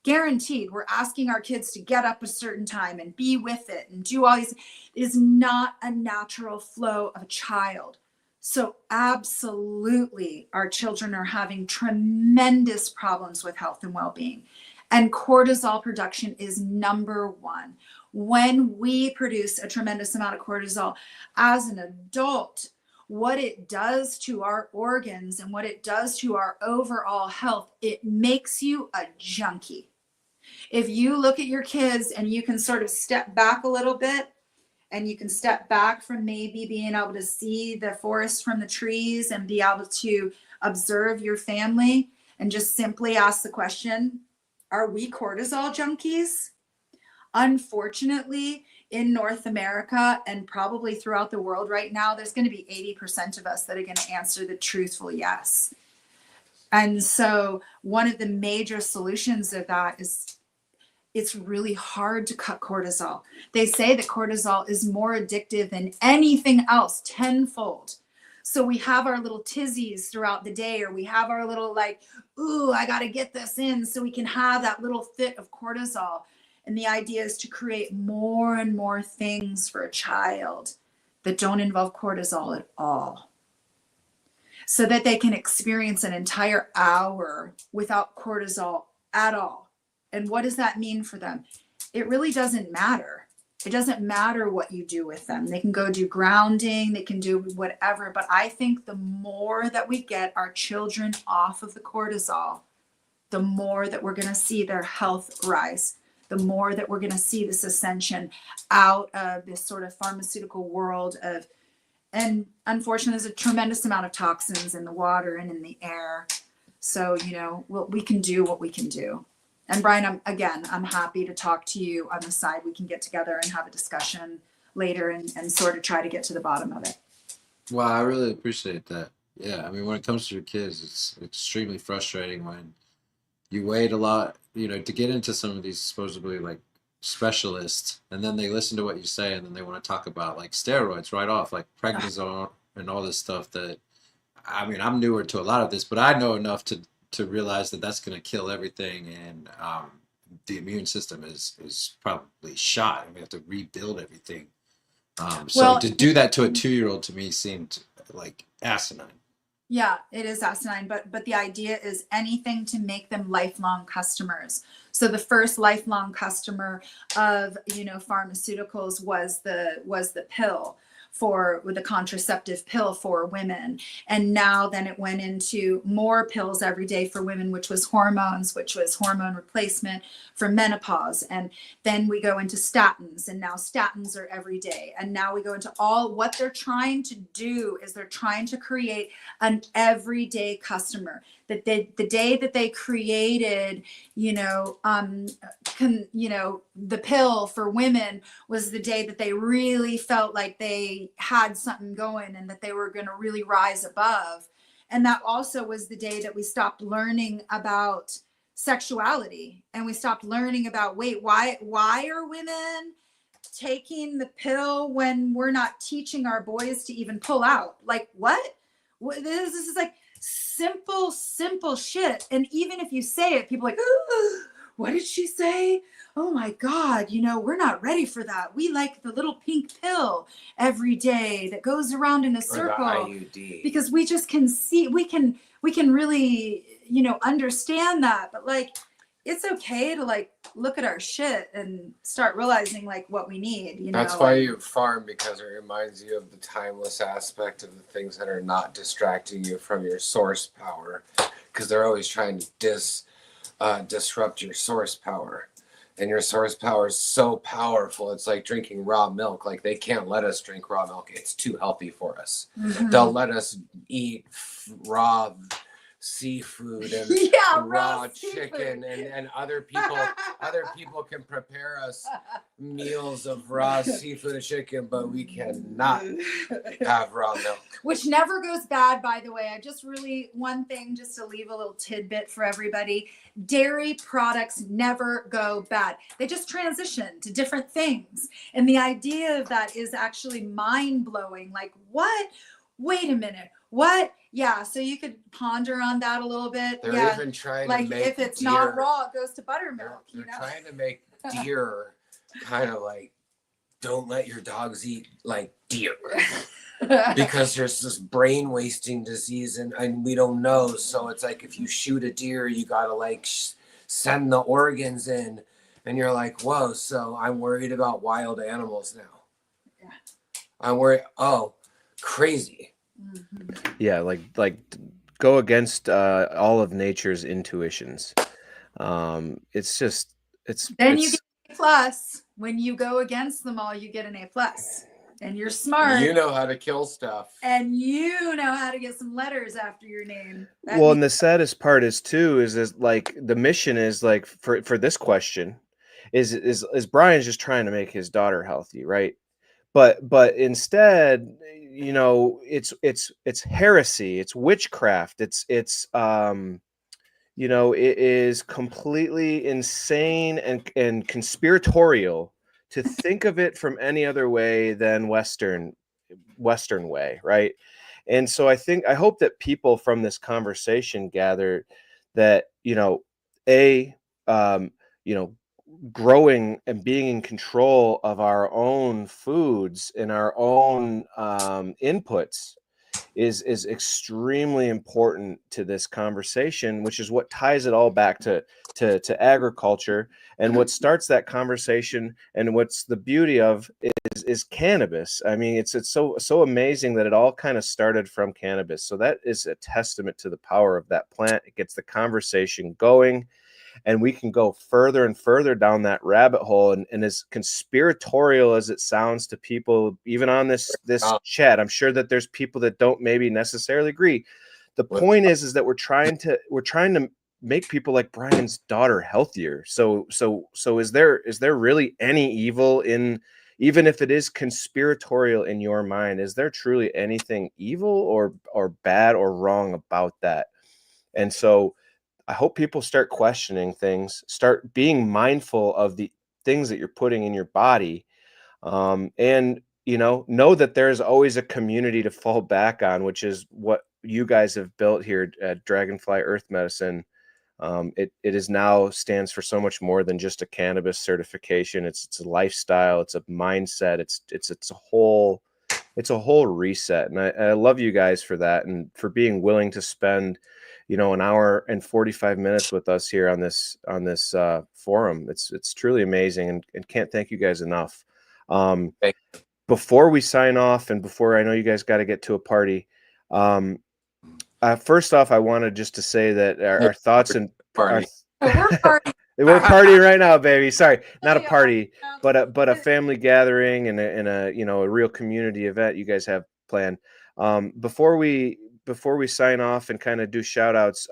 Guaranteed, we're asking our kids to get up a certain time and be with it and do all these. It is not a natural flow of a child. So absolutely, our children are having tremendous problems with health and well-being. And cortisol production is number one. When we produce a tremendous amount of cortisol as an adult, what it does to our organs and what it does to our overall health, it makes you a junkie. If you look at your kids and you can sort of step back a little bit, and you can step back from maybe being able to see the forest from the trees and be able to observe your family and just simply ask the question, are we cortisol junkies? Unfortunately, in North America and probably throughout the world right now, there's going to be 80% of us that are going to answer the truthful yes. And so one of the major solutions of that is, it's really hard to cut cortisol. They say that cortisol is more addictive than anything else, tenfold. So we have our little tizzies throughout the day, or we have our little like, ooh, I got to get this in so we can have that little fit of cortisol. And the idea is to create more and more things for a child that don't involve cortisol at all, so that they can experience an entire hour without cortisol at all. And what does that mean for them? It really doesn't matter. It doesn't matter what you do with them. They can go do grounding, they can do whatever. But I think the more that we get our children off of the cortisol, the more that we're going to see their health rise, the more that we're going to see this ascension out of this sort of pharmaceutical world of, and unfortunately, there's a tremendous amount of toxins in the water and in the air. So, you know, we can do what we can do. And Brian, I'm happy to talk to you on the side. We can get together and have a discussion later and sort of try to get to the bottom of it. Wow, I really appreciate that. Yeah, I mean, when it comes to your kids, it's extremely frustrating when you wait a lot, you know, to get into some of these supposedly like specialists, and then they listen to what you say, and then they want to talk about like steroids right off, like prednisone and all this stuff that, I mean, I'm newer to a lot of this, but I know enough to realize that that's going to kill everything, and the immune system is probably shot, and we have to rebuild everything. So to do that to a 2-year-old to me seemed like asinine. Yeah, it is asinine, but the idea is anything to make them lifelong customers. So the first lifelong customer of, you know, pharmaceuticals was the pill with a contraceptive pill for women. And now then it went into more pills every day for women, which was hormones, which was hormone replacement for menopause. And then we go into statins, and now statins are every day. And now we go into what they're trying to do is they're trying to create an everyday customer. That the day that they created, the pill for women was the day that they really felt like they had something going and that they were going to really rise above. And that also was the day that we stopped learning about sexuality, and we stopped learning about, why are women taking the pill when we're not teaching our boys to even pull out? Like, what? This is like simple shit. And even if you say it, people are like, oh, what did she say? Oh my God, we're not ready for that. We like the little pink pill every day that goes around in a circle. Or the IUD. Because we just can see, we can really, understand that. But like, it's okay to like look at our shit and start realizing like what we need. That's why you farm, because it reminds you of the timeless aspect of the things that are not distracting you from your source power, because they're always trying to disrupt your source power. and your source power is so powerful. It's like drinking raw milk. Like they can't let us drink raw milk. It's too healthy for us. They'll let us eat raw seafood and raw chicken, and other people can prepare us meals of raw seafood and chicken, but we cannot have raw milk, which never goes bad, by the way. I just really, one thing just to leave a little tidbit for everybody: dairy products never go bad. They just transition to different things, and the idea of that is actually mind-blowing. Like, what? Wait a minute, what? Yeah, so you could ponder on that a little bit. They're even trying like to make if it's deer, not raw, it goes to buttermilk. They're trying to make deer kind of like, don't let your dogs eat like deer because there's this brain wasting disease and we don't know. So it's like if you shoot a deer, you gotta like send the organs in, and you're like, whoa. So I'm worried about wild animals now. Yeah. I'm worried. Oh, crazy. Yeah, like go against all of nature's intuitions. It's just then you get an A+. When you go against them all, you get an A+, and you're smart. You know how to kill stuff, and you know how to get some letters after your name. And the saddest part is like the mission is like for this question is Brian's just trying to make his daughter healthy, right? But instead, you know, it's heresy, it's witchcraft, it's you know, it is completely insane and conspiratorial to think of it from any other way than Western way, right? And so I hope that people from this conversation gather that, you know, you know, growing and being in control of our own foods and our own inputs is extremely important to this conversation, which is what ties it all back to agriculture, and what starts that conversation, and what's the beauty of is cannabis. I mean, it's so amazing that it all kind of started from cannabis. So that is a testament to the power of that plant. It gets the conversation going, and we can go further and further down that rabbit hole. And as conspiratorial as it sounds to people, even on this chat, I'm sure that there's people that don't maybe necessarily agree. The point is that we're trying to make people like Brian's daughter healthier. So is there really any evil in, even if it is conspiratorial in your mind, is there truly anything evil or bad or wrong about that? And so I hope people start questioning things, start being mindful of the things that you're putting in your body, and, you know that there's always a community to fall back on, which is what you guys have built here at Dragonfly Earth Medicine. It is now stands for so much more than just a cannabis certification. It's a lifestyle. It's a mindset. It's a whole reset. And I love you guys for that, and for being willing to spend, you know, an hour and 45 minutes with us here on this forum. It's truly amazing, and can't thank you guys enough. Before we sign off, and before, I know you guys got to get to a party, first off, I wanted just to say that our thoughts and party. we're partying right now, baby. Sorry, not a party, but a family gathering and a you know, a real community event you guys have planned. Before we sign off and kind of do shout outs,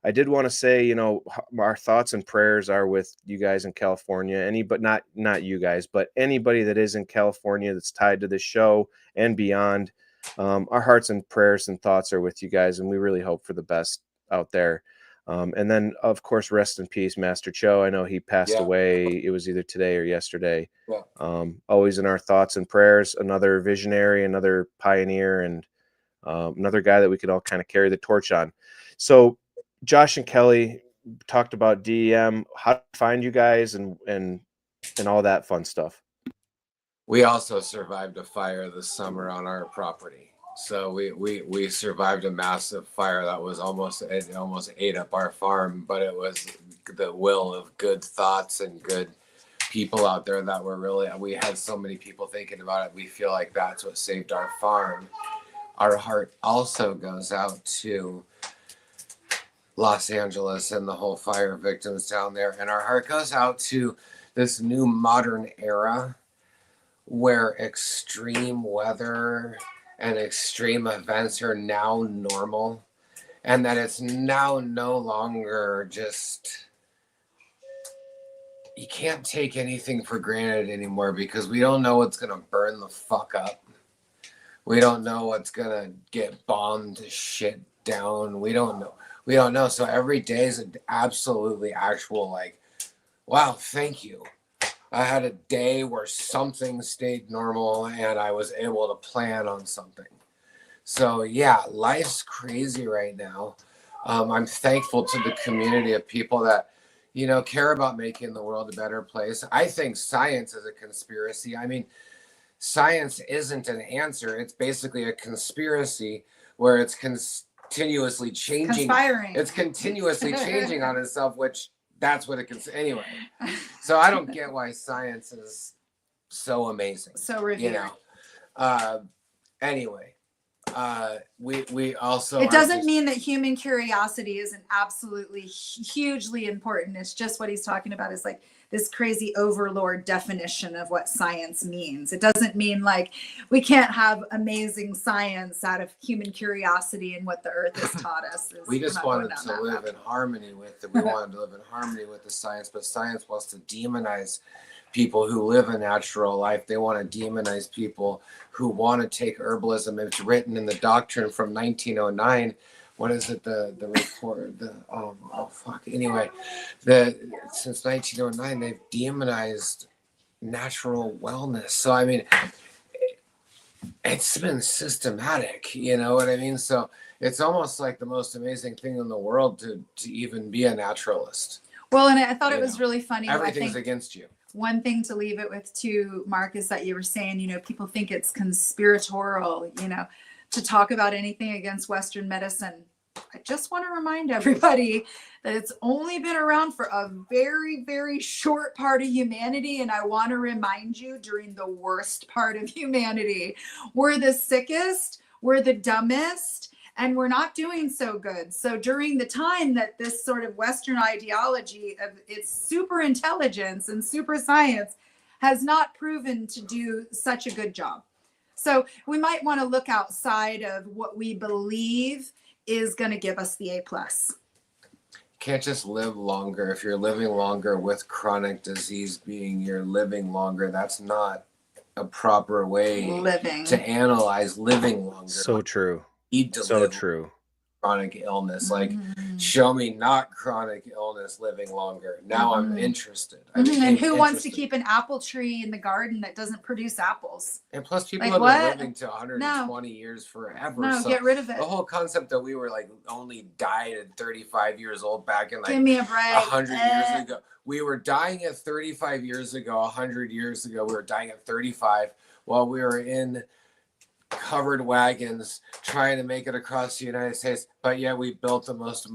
I did want to say, you know, our thoughts and prayers are with you guys in California. But not you guys, but anybody that is in California that's tied to this show and beyond. Our hearts and prayers and thoughts are with you guys, and we really hope for the best out there. And then, of course, rest in peace, Master Cho. I know he passed away. It was either today or yesterday. Yeah. Always in our thoughts and prayers. Another visionary, another pioneer, and another guy that we could all kind of carry the torch on. So Josh and Kelly talked about DEM, how to find you guys, and all that fun stuff. We also survived a fire this summer on our property. So we survived a massive fire that was almost ate up our farm, but it was the will of good thoughts and good people out there that were we had so many people thinking about it. We feel like that's what saved our farm. Our heart also goes out to Los Angeles and the whole fire victims down there. And our heart goes out to this new modern era where extreme weather and extreme events are now normal, and that it's now no longer just, you can't take anything for granted anymore, because we don't know what's going to burn the fuck up. We don't know what's going to get bombed to shit down. We don't know. So every day is an absolutely actual, like, wow, thank you. I had a day where something stayed normal and I was able to plan on something. So yeah, life's crazy right now. I'm thankful to the community of people that, you know, care about making the world a better place. I think science is a conspiracy. I mean, science isn't an answer. It's basically a conspiracy where it's continuously changing. Conspiring. It's continuously changing on itself, which that's what it can say anyway. So I don't get why science is so amazing. So revered. You know. Anyway, we also. It doesn't mean that human curiosity isn't absolutely hugely important. It's just what he's talking about is like this crazy overlord definition of what science means. It doesn't mean like we can't have amazing science out of human curiosity and what the earth has taught us. We just wanted to live in harmony with it. We wanted to live in harmony with the science, but science wants to demonize people who live a natural life. They want to demonize people who want to take herbalism. It's written in the doctrine from 1909. What is it? The report. Anyway, since 1909 they've demonized natural wellness. So I mean, it's been systematic. You know what I mean? So it's almost like the most amazing thing in the world to even be a naturalist. Well, and I thought it was really funny. Everything's against you. One thing to leave it with too, Mark, is that you were saying, you know, people think it's conspiratorial, you know, to talk about anything against Western medicine. I just want to remind everybody that it's only been around for a very, very short part of humanity. And I want to remind you, during the worst part of humanity, we're the sickest, we're the dumbest, and we're not doing so good. So during the time that this sort of Western ideology of its super intelligence and super science has not proven to do such a good job. So we might want to look outside of what we believe is going to give us the A+. You can't just live longer. If you're living longer with chronic disease being you're living longer, that's not a proper way to analyze living longer. So true. So true. Chronic illness, like show me not chronic illness living longer. Now I'm interested. And who wants to keep an apple tree in the garden that doesn't produce apples? And plus people have been living to 120 years forever. No, so get rid of it. The whole concept that we were like only died at 35 years old back in like give me a break. 100 years ago. We were dying at 35 years ago, 100 years ago. We were dying at 35 while we were in covered wagons trying to make it across the United States, but yeah, we built the most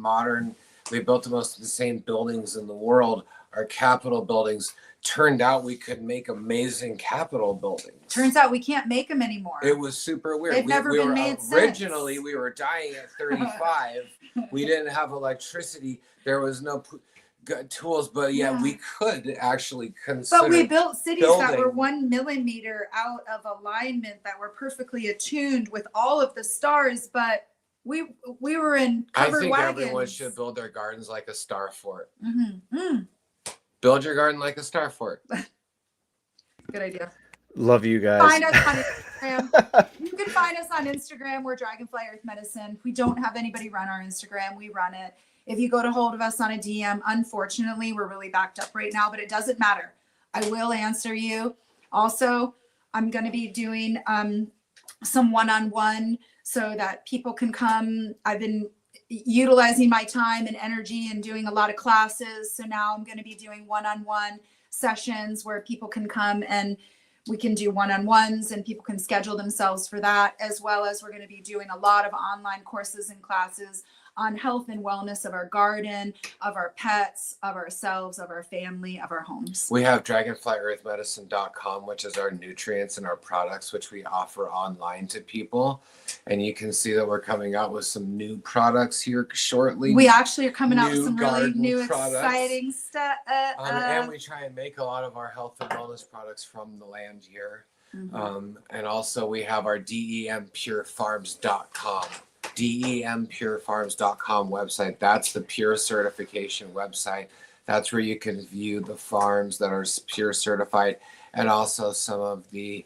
insane buildings in the world. Our Capitol buildings. Turned out we could make amazing Capitol buildings. Turns out we can't make them anymore. It was super weird. They've never been made originally since. We were dying at 35. We didn't have electricity. There was no tools, but we could actually consider. But we built cities that were 1 millimeter out of alignment, that were perfectly attuned with all of the stars. But we were in covered wagons. I think everyone should build their gardens like a star fort. Build your garden like a star fort. Good idea. Love you guys. Find us on Instagram. You can find us on Instagram. We're Dragonfly Earth Medicine. We don't have anybody run our Instagram. We run it. If you go to hold of us on a DM, unfortunately, we're really backed up right now, but it doesn't matter. I will answer you. Also, I'm going to be doing some one-on-one so that people can come. I've been utilizing my time and energy and doing a lot of classes. So now I'm going to be doing one-on-one sessions where people can come and we can do one-on-ones and people can schedule themselves for that, as well as we're going to be doing a lot of online courses and classes on health and wellness of our garden, of our pets, of ourselves, of our family, of our homes. We have dragonflyearthmedicine.com, which is our nutrients and our products, which we offer online to people. And you can see that we're coming out with some new products here shortly. We actually are coming out with New some really garden new, products. exciting stuff. And we try and make a lot of our health and wellness products from the land here. And also we have our DEMPurefarms.com. DEMPurefarms.com website. That's the Pure certification website. That's where you can view the farms that are Pure certified, and also some of the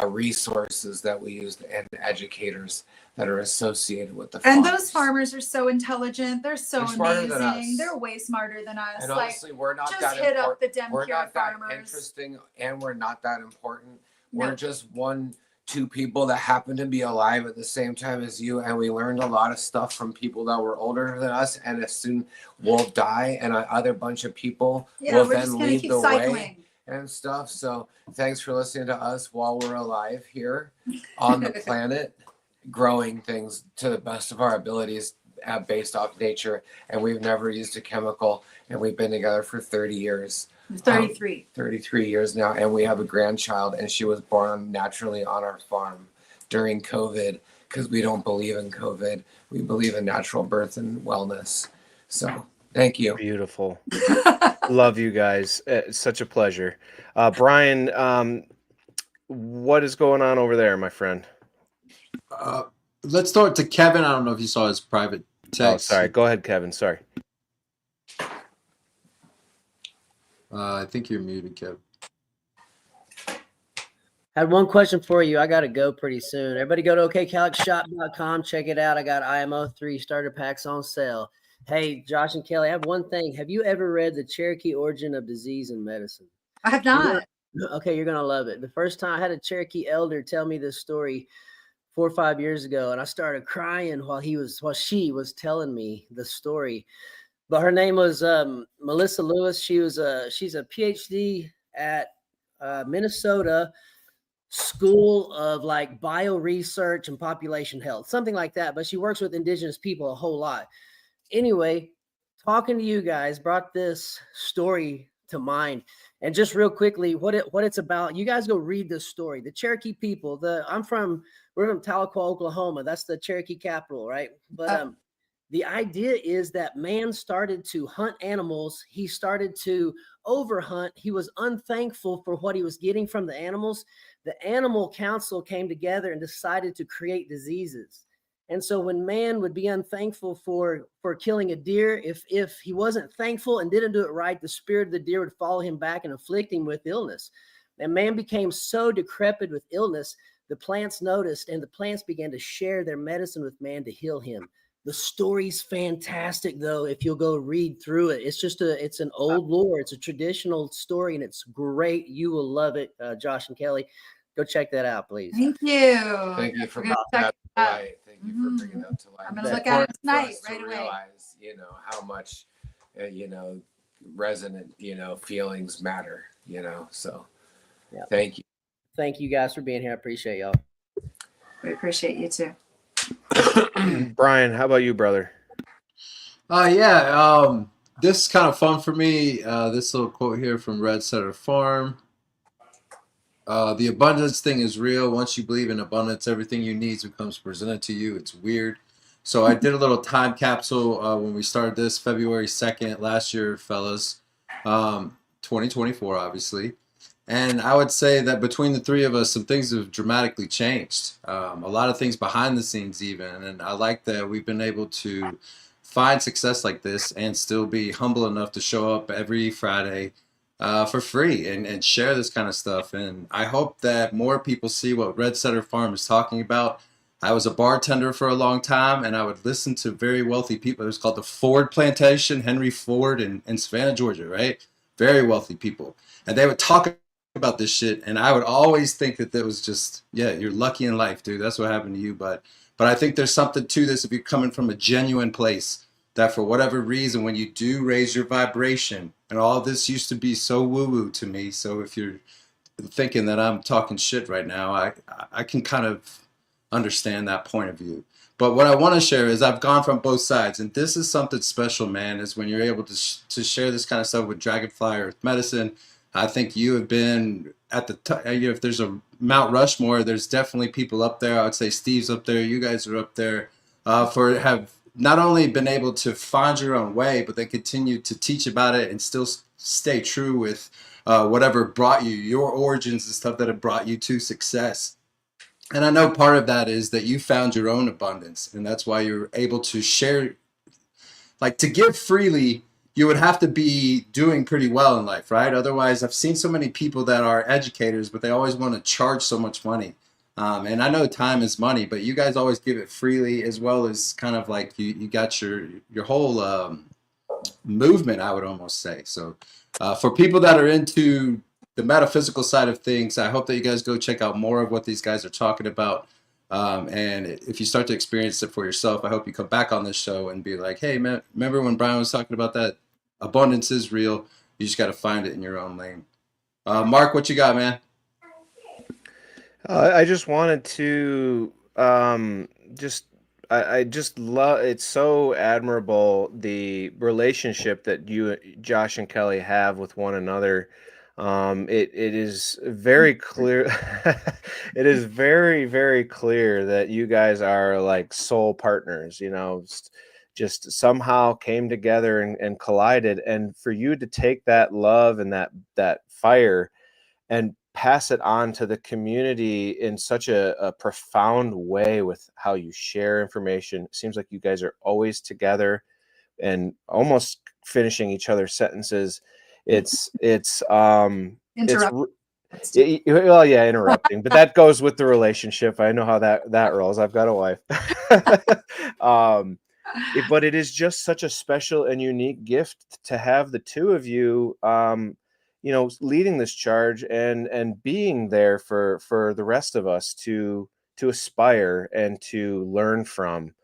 resources that we use and educators that are associated with the farms. And those farmers are so intelligent. They're so smarter than us. amazing. They're way smarter than us. And honestly, we're not just that hit up the important. DEM We're Pure not that farmers. interesting, and we're not that important. No. We're just two people that happen to be alive at the same time as you, and we learned a lot of stuff from people that were older than us, and as soon we'll die, and other bunch of people will then lead the way and stuff. So thanks for listening to us while we're alive here on the planet, growing things to the best of our abilities based off nature. And we've never used a chemical, and we've been together for 30 years. 33. 33 years now, and we have a grandchild, and she was born naturally on our farm during COVID, because we don't believe in COVID. We believe in natural birth and wellness. So thank you. Beautiful. Love you guys. It's such a pleasure. Brian, what is going on over there, my friend? Let's throw it to Kevin. I don't know if you saw his private text. Oh, sorry. Go ahead, Kevin. Sorry. I think you're muted, Kevin. Had one question for you. I got to go pretty soon. Everybody go to okcalyxshop.com. Check it out. I got IMO 3 starter packs on sale. Hey, Josh and Kelly, I have one thing. Have you ever read The Cherokee Origin of Disease in Medicine? I have not. Okay, you're going to love it. The first time I had a Cherokee elder tell me this story 4 or 5 years ago, and I started crying while she was telling me the story. But her name was Melissa Lewis. She's a PhD at Minnesota School of like Bio Research and Population Health, something like that. But she works with indigenous people a whole lot. Anyway, talking to you guys brought this story to mind. And just real quickly, what it's about, you guys go read this story. The Cherokee people, we're from Tahlequah, Oklahoma. That's the Cherokee capital, right? But the idea is that man started to hunt animals. He started to overhunt. He was unthankful for what he was getting from the animals. The animal council came together and decided to create diseases. And so when man would be unthankful for killing a deer, if he wasn't thankful and didn't do it right, the spirit of the deer would follow him back and afflict him with illness. And man became so decrepit with illness, the plants noticed, and the plants began to share their medicine with man to heal him. The story's fantastic, though, if you'll go read through it. It's an old lore. It's a traditional story, and it's great. You will love it, Josh and Kelly. Go check that out, please. Thank you. Thank you for bringing that to light. Thank you for bringing that to light. I'm going to look at it tonight, right away. Realize, how much, resonant, feelings matter, so yeah. Thank you. Thank you guys for being here. I appreciate y'all. We appreciate you too. Brian, how about you, brother? This is kind of fun for me. This little quote here from Red Setter Farm. The abundance thing is real. Once you believe in abundance, everything you need becomes presented to you. It's weird. So I did a little time capsule when we started this February 2nd last year, fellas. 2024, obviously. And I would say that between the three of us, some things have dramatically changed. A lot of things behind the scenes even. And I like that we've been able to find success like this and still be humble enough to show up every Friday for free and share this kind of stuff. And I hope that more people see what Red Setter Farm is talking about. I was a bartender for a long time, and I would listen to very wealthy people. It was called the Ford Plantation, Henry Ford in Savannah, Georgia, right? Very wealthy people. And they would talk about this shit, and I would always think that was just, yeah, you're lucky in life, dude. That's what happened to you. But I think there's something to this if you're coming from a genuine place, that for whatever reason, when you do raise your vibration, and all this used to be so woo-woo to me. So if you're thinking that I'm talking shit right now, I can kind of understand that point of view. But what I want to share is I've gone from both sides, and this is something special, man, is when you're able to share this kind of stuff with Dragonfly Earth Medicine. I think you have been at the top. If there's a Mount Rushmore, there's definitely people up there. I would say Steve's up there. You guys are up there for have not only been able to find your own way, but they continue to teach about it and still stay true with whatever brought you, your origins and stuff that have brought you to success. And I know part of that is that you found your own abundance, and that's why you're able to share, like to give freely. You would have to be doing pretty well in life, right? Otherwise, I've seen so many people that are educators, but they always want to charge so much money. And I know time is money, but you guys always give it freely, as well as kind of like you got your whole movement, I would almost say. So for people that are into the metaphysical side of things, I hope that you guys go check out more of what these guys are talking about. And if you start to experience it for yourself, I hope you come back on this show and be like, hey, man, remember when Brian was talking about that? Abundance is real. You just got to find it in your own lane. Mark, what you got, man? I just wanted to I just love, it's so admirable the relationship that you, Josh and Kelly, have with one another. It is very clear. It is very, very clear that you guys are like soul partners, you know, just somehow came together and collided. And for you to take that love and that fire and pass it on to the community in such a profound way with how you share information. It seems like you guys are always together and almost finishing each other's sentences. Well, yeah, interrupting, but that goes with the relationship. I know how that rolls. I've got a wife. But it is just such a special and unique gift to have the two of you, you know, leading this charge and being there for the rest of us to aspire and to learn from.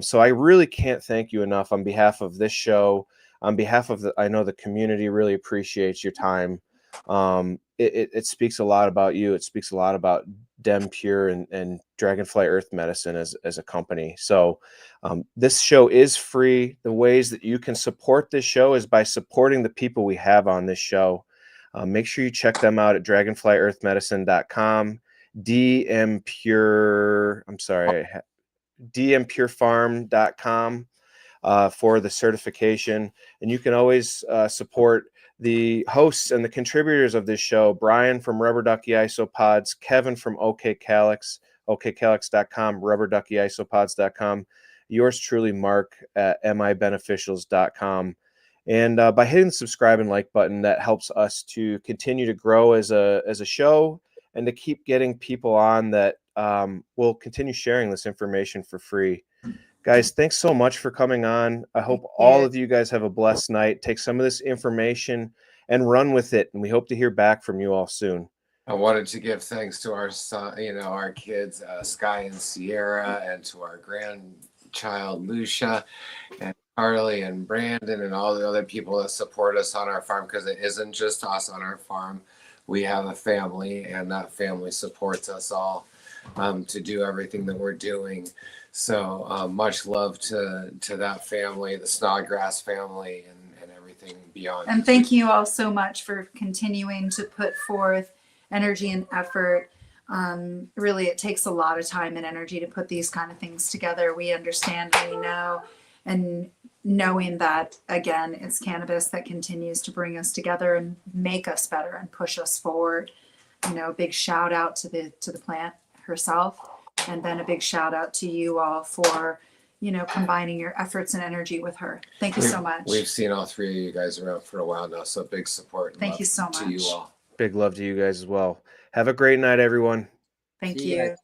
So I really can't thank you enough on behalf of this show, on behalf of I know the community really appreciates your time. It speaks a lot about you. It speaks a lot about DEM Pure and Dragonfly Earth Medicine as a company. So this show is free. The ways that you can support this show is by supporting the people we have on this show. Make sure you check them out at dragonflyearthmedicine.com, DEMPurefarm.com for the certification. And you can always support the hosts and the contributors of this show: Brian from Rubber Ducky Isopods, Kevin from OK Calyx, okcalyx.com, rubberduckyisopods.com, yours truly, Mark, at mibeneficials.com. And by hitting the subscribe and like button, that helps us to continue to grow as a show and to keep getting people on that will continue sharing this information for free. Guys, thanks so much for coming on. I hope all of you guys have a blessed night. Take some of this information and run with it. And we hope to hear back from you all soon. I wanted to give thanks to our son, our kids, Sky and Sierra, and to our grandchild, Lucia, and Carly and Brandon, and all the other people that support us on our farm, because it isn't just us on our farm. We have a family, and that family supports us all to do everything that we're doing. So much love to that family, the Snodgrass family, and everything beyond. And thank you all so much for continuing to put forth energy and effort. Really, it takes a lot of time and energy to put these kind of things together. We understand, we know, and knowing that, again, it's cannabis that continues to bring us together and make us better and push us forward. You know, a big shout out to the plant herself, and then a big shout out to you all for, combining your efforts and energy with her. Thank you so much. We've seen all three of you guys around for a while now, so big support. Thank you so much. To you all. Big love to you guys as well. Have a great night, everyone. Thank you.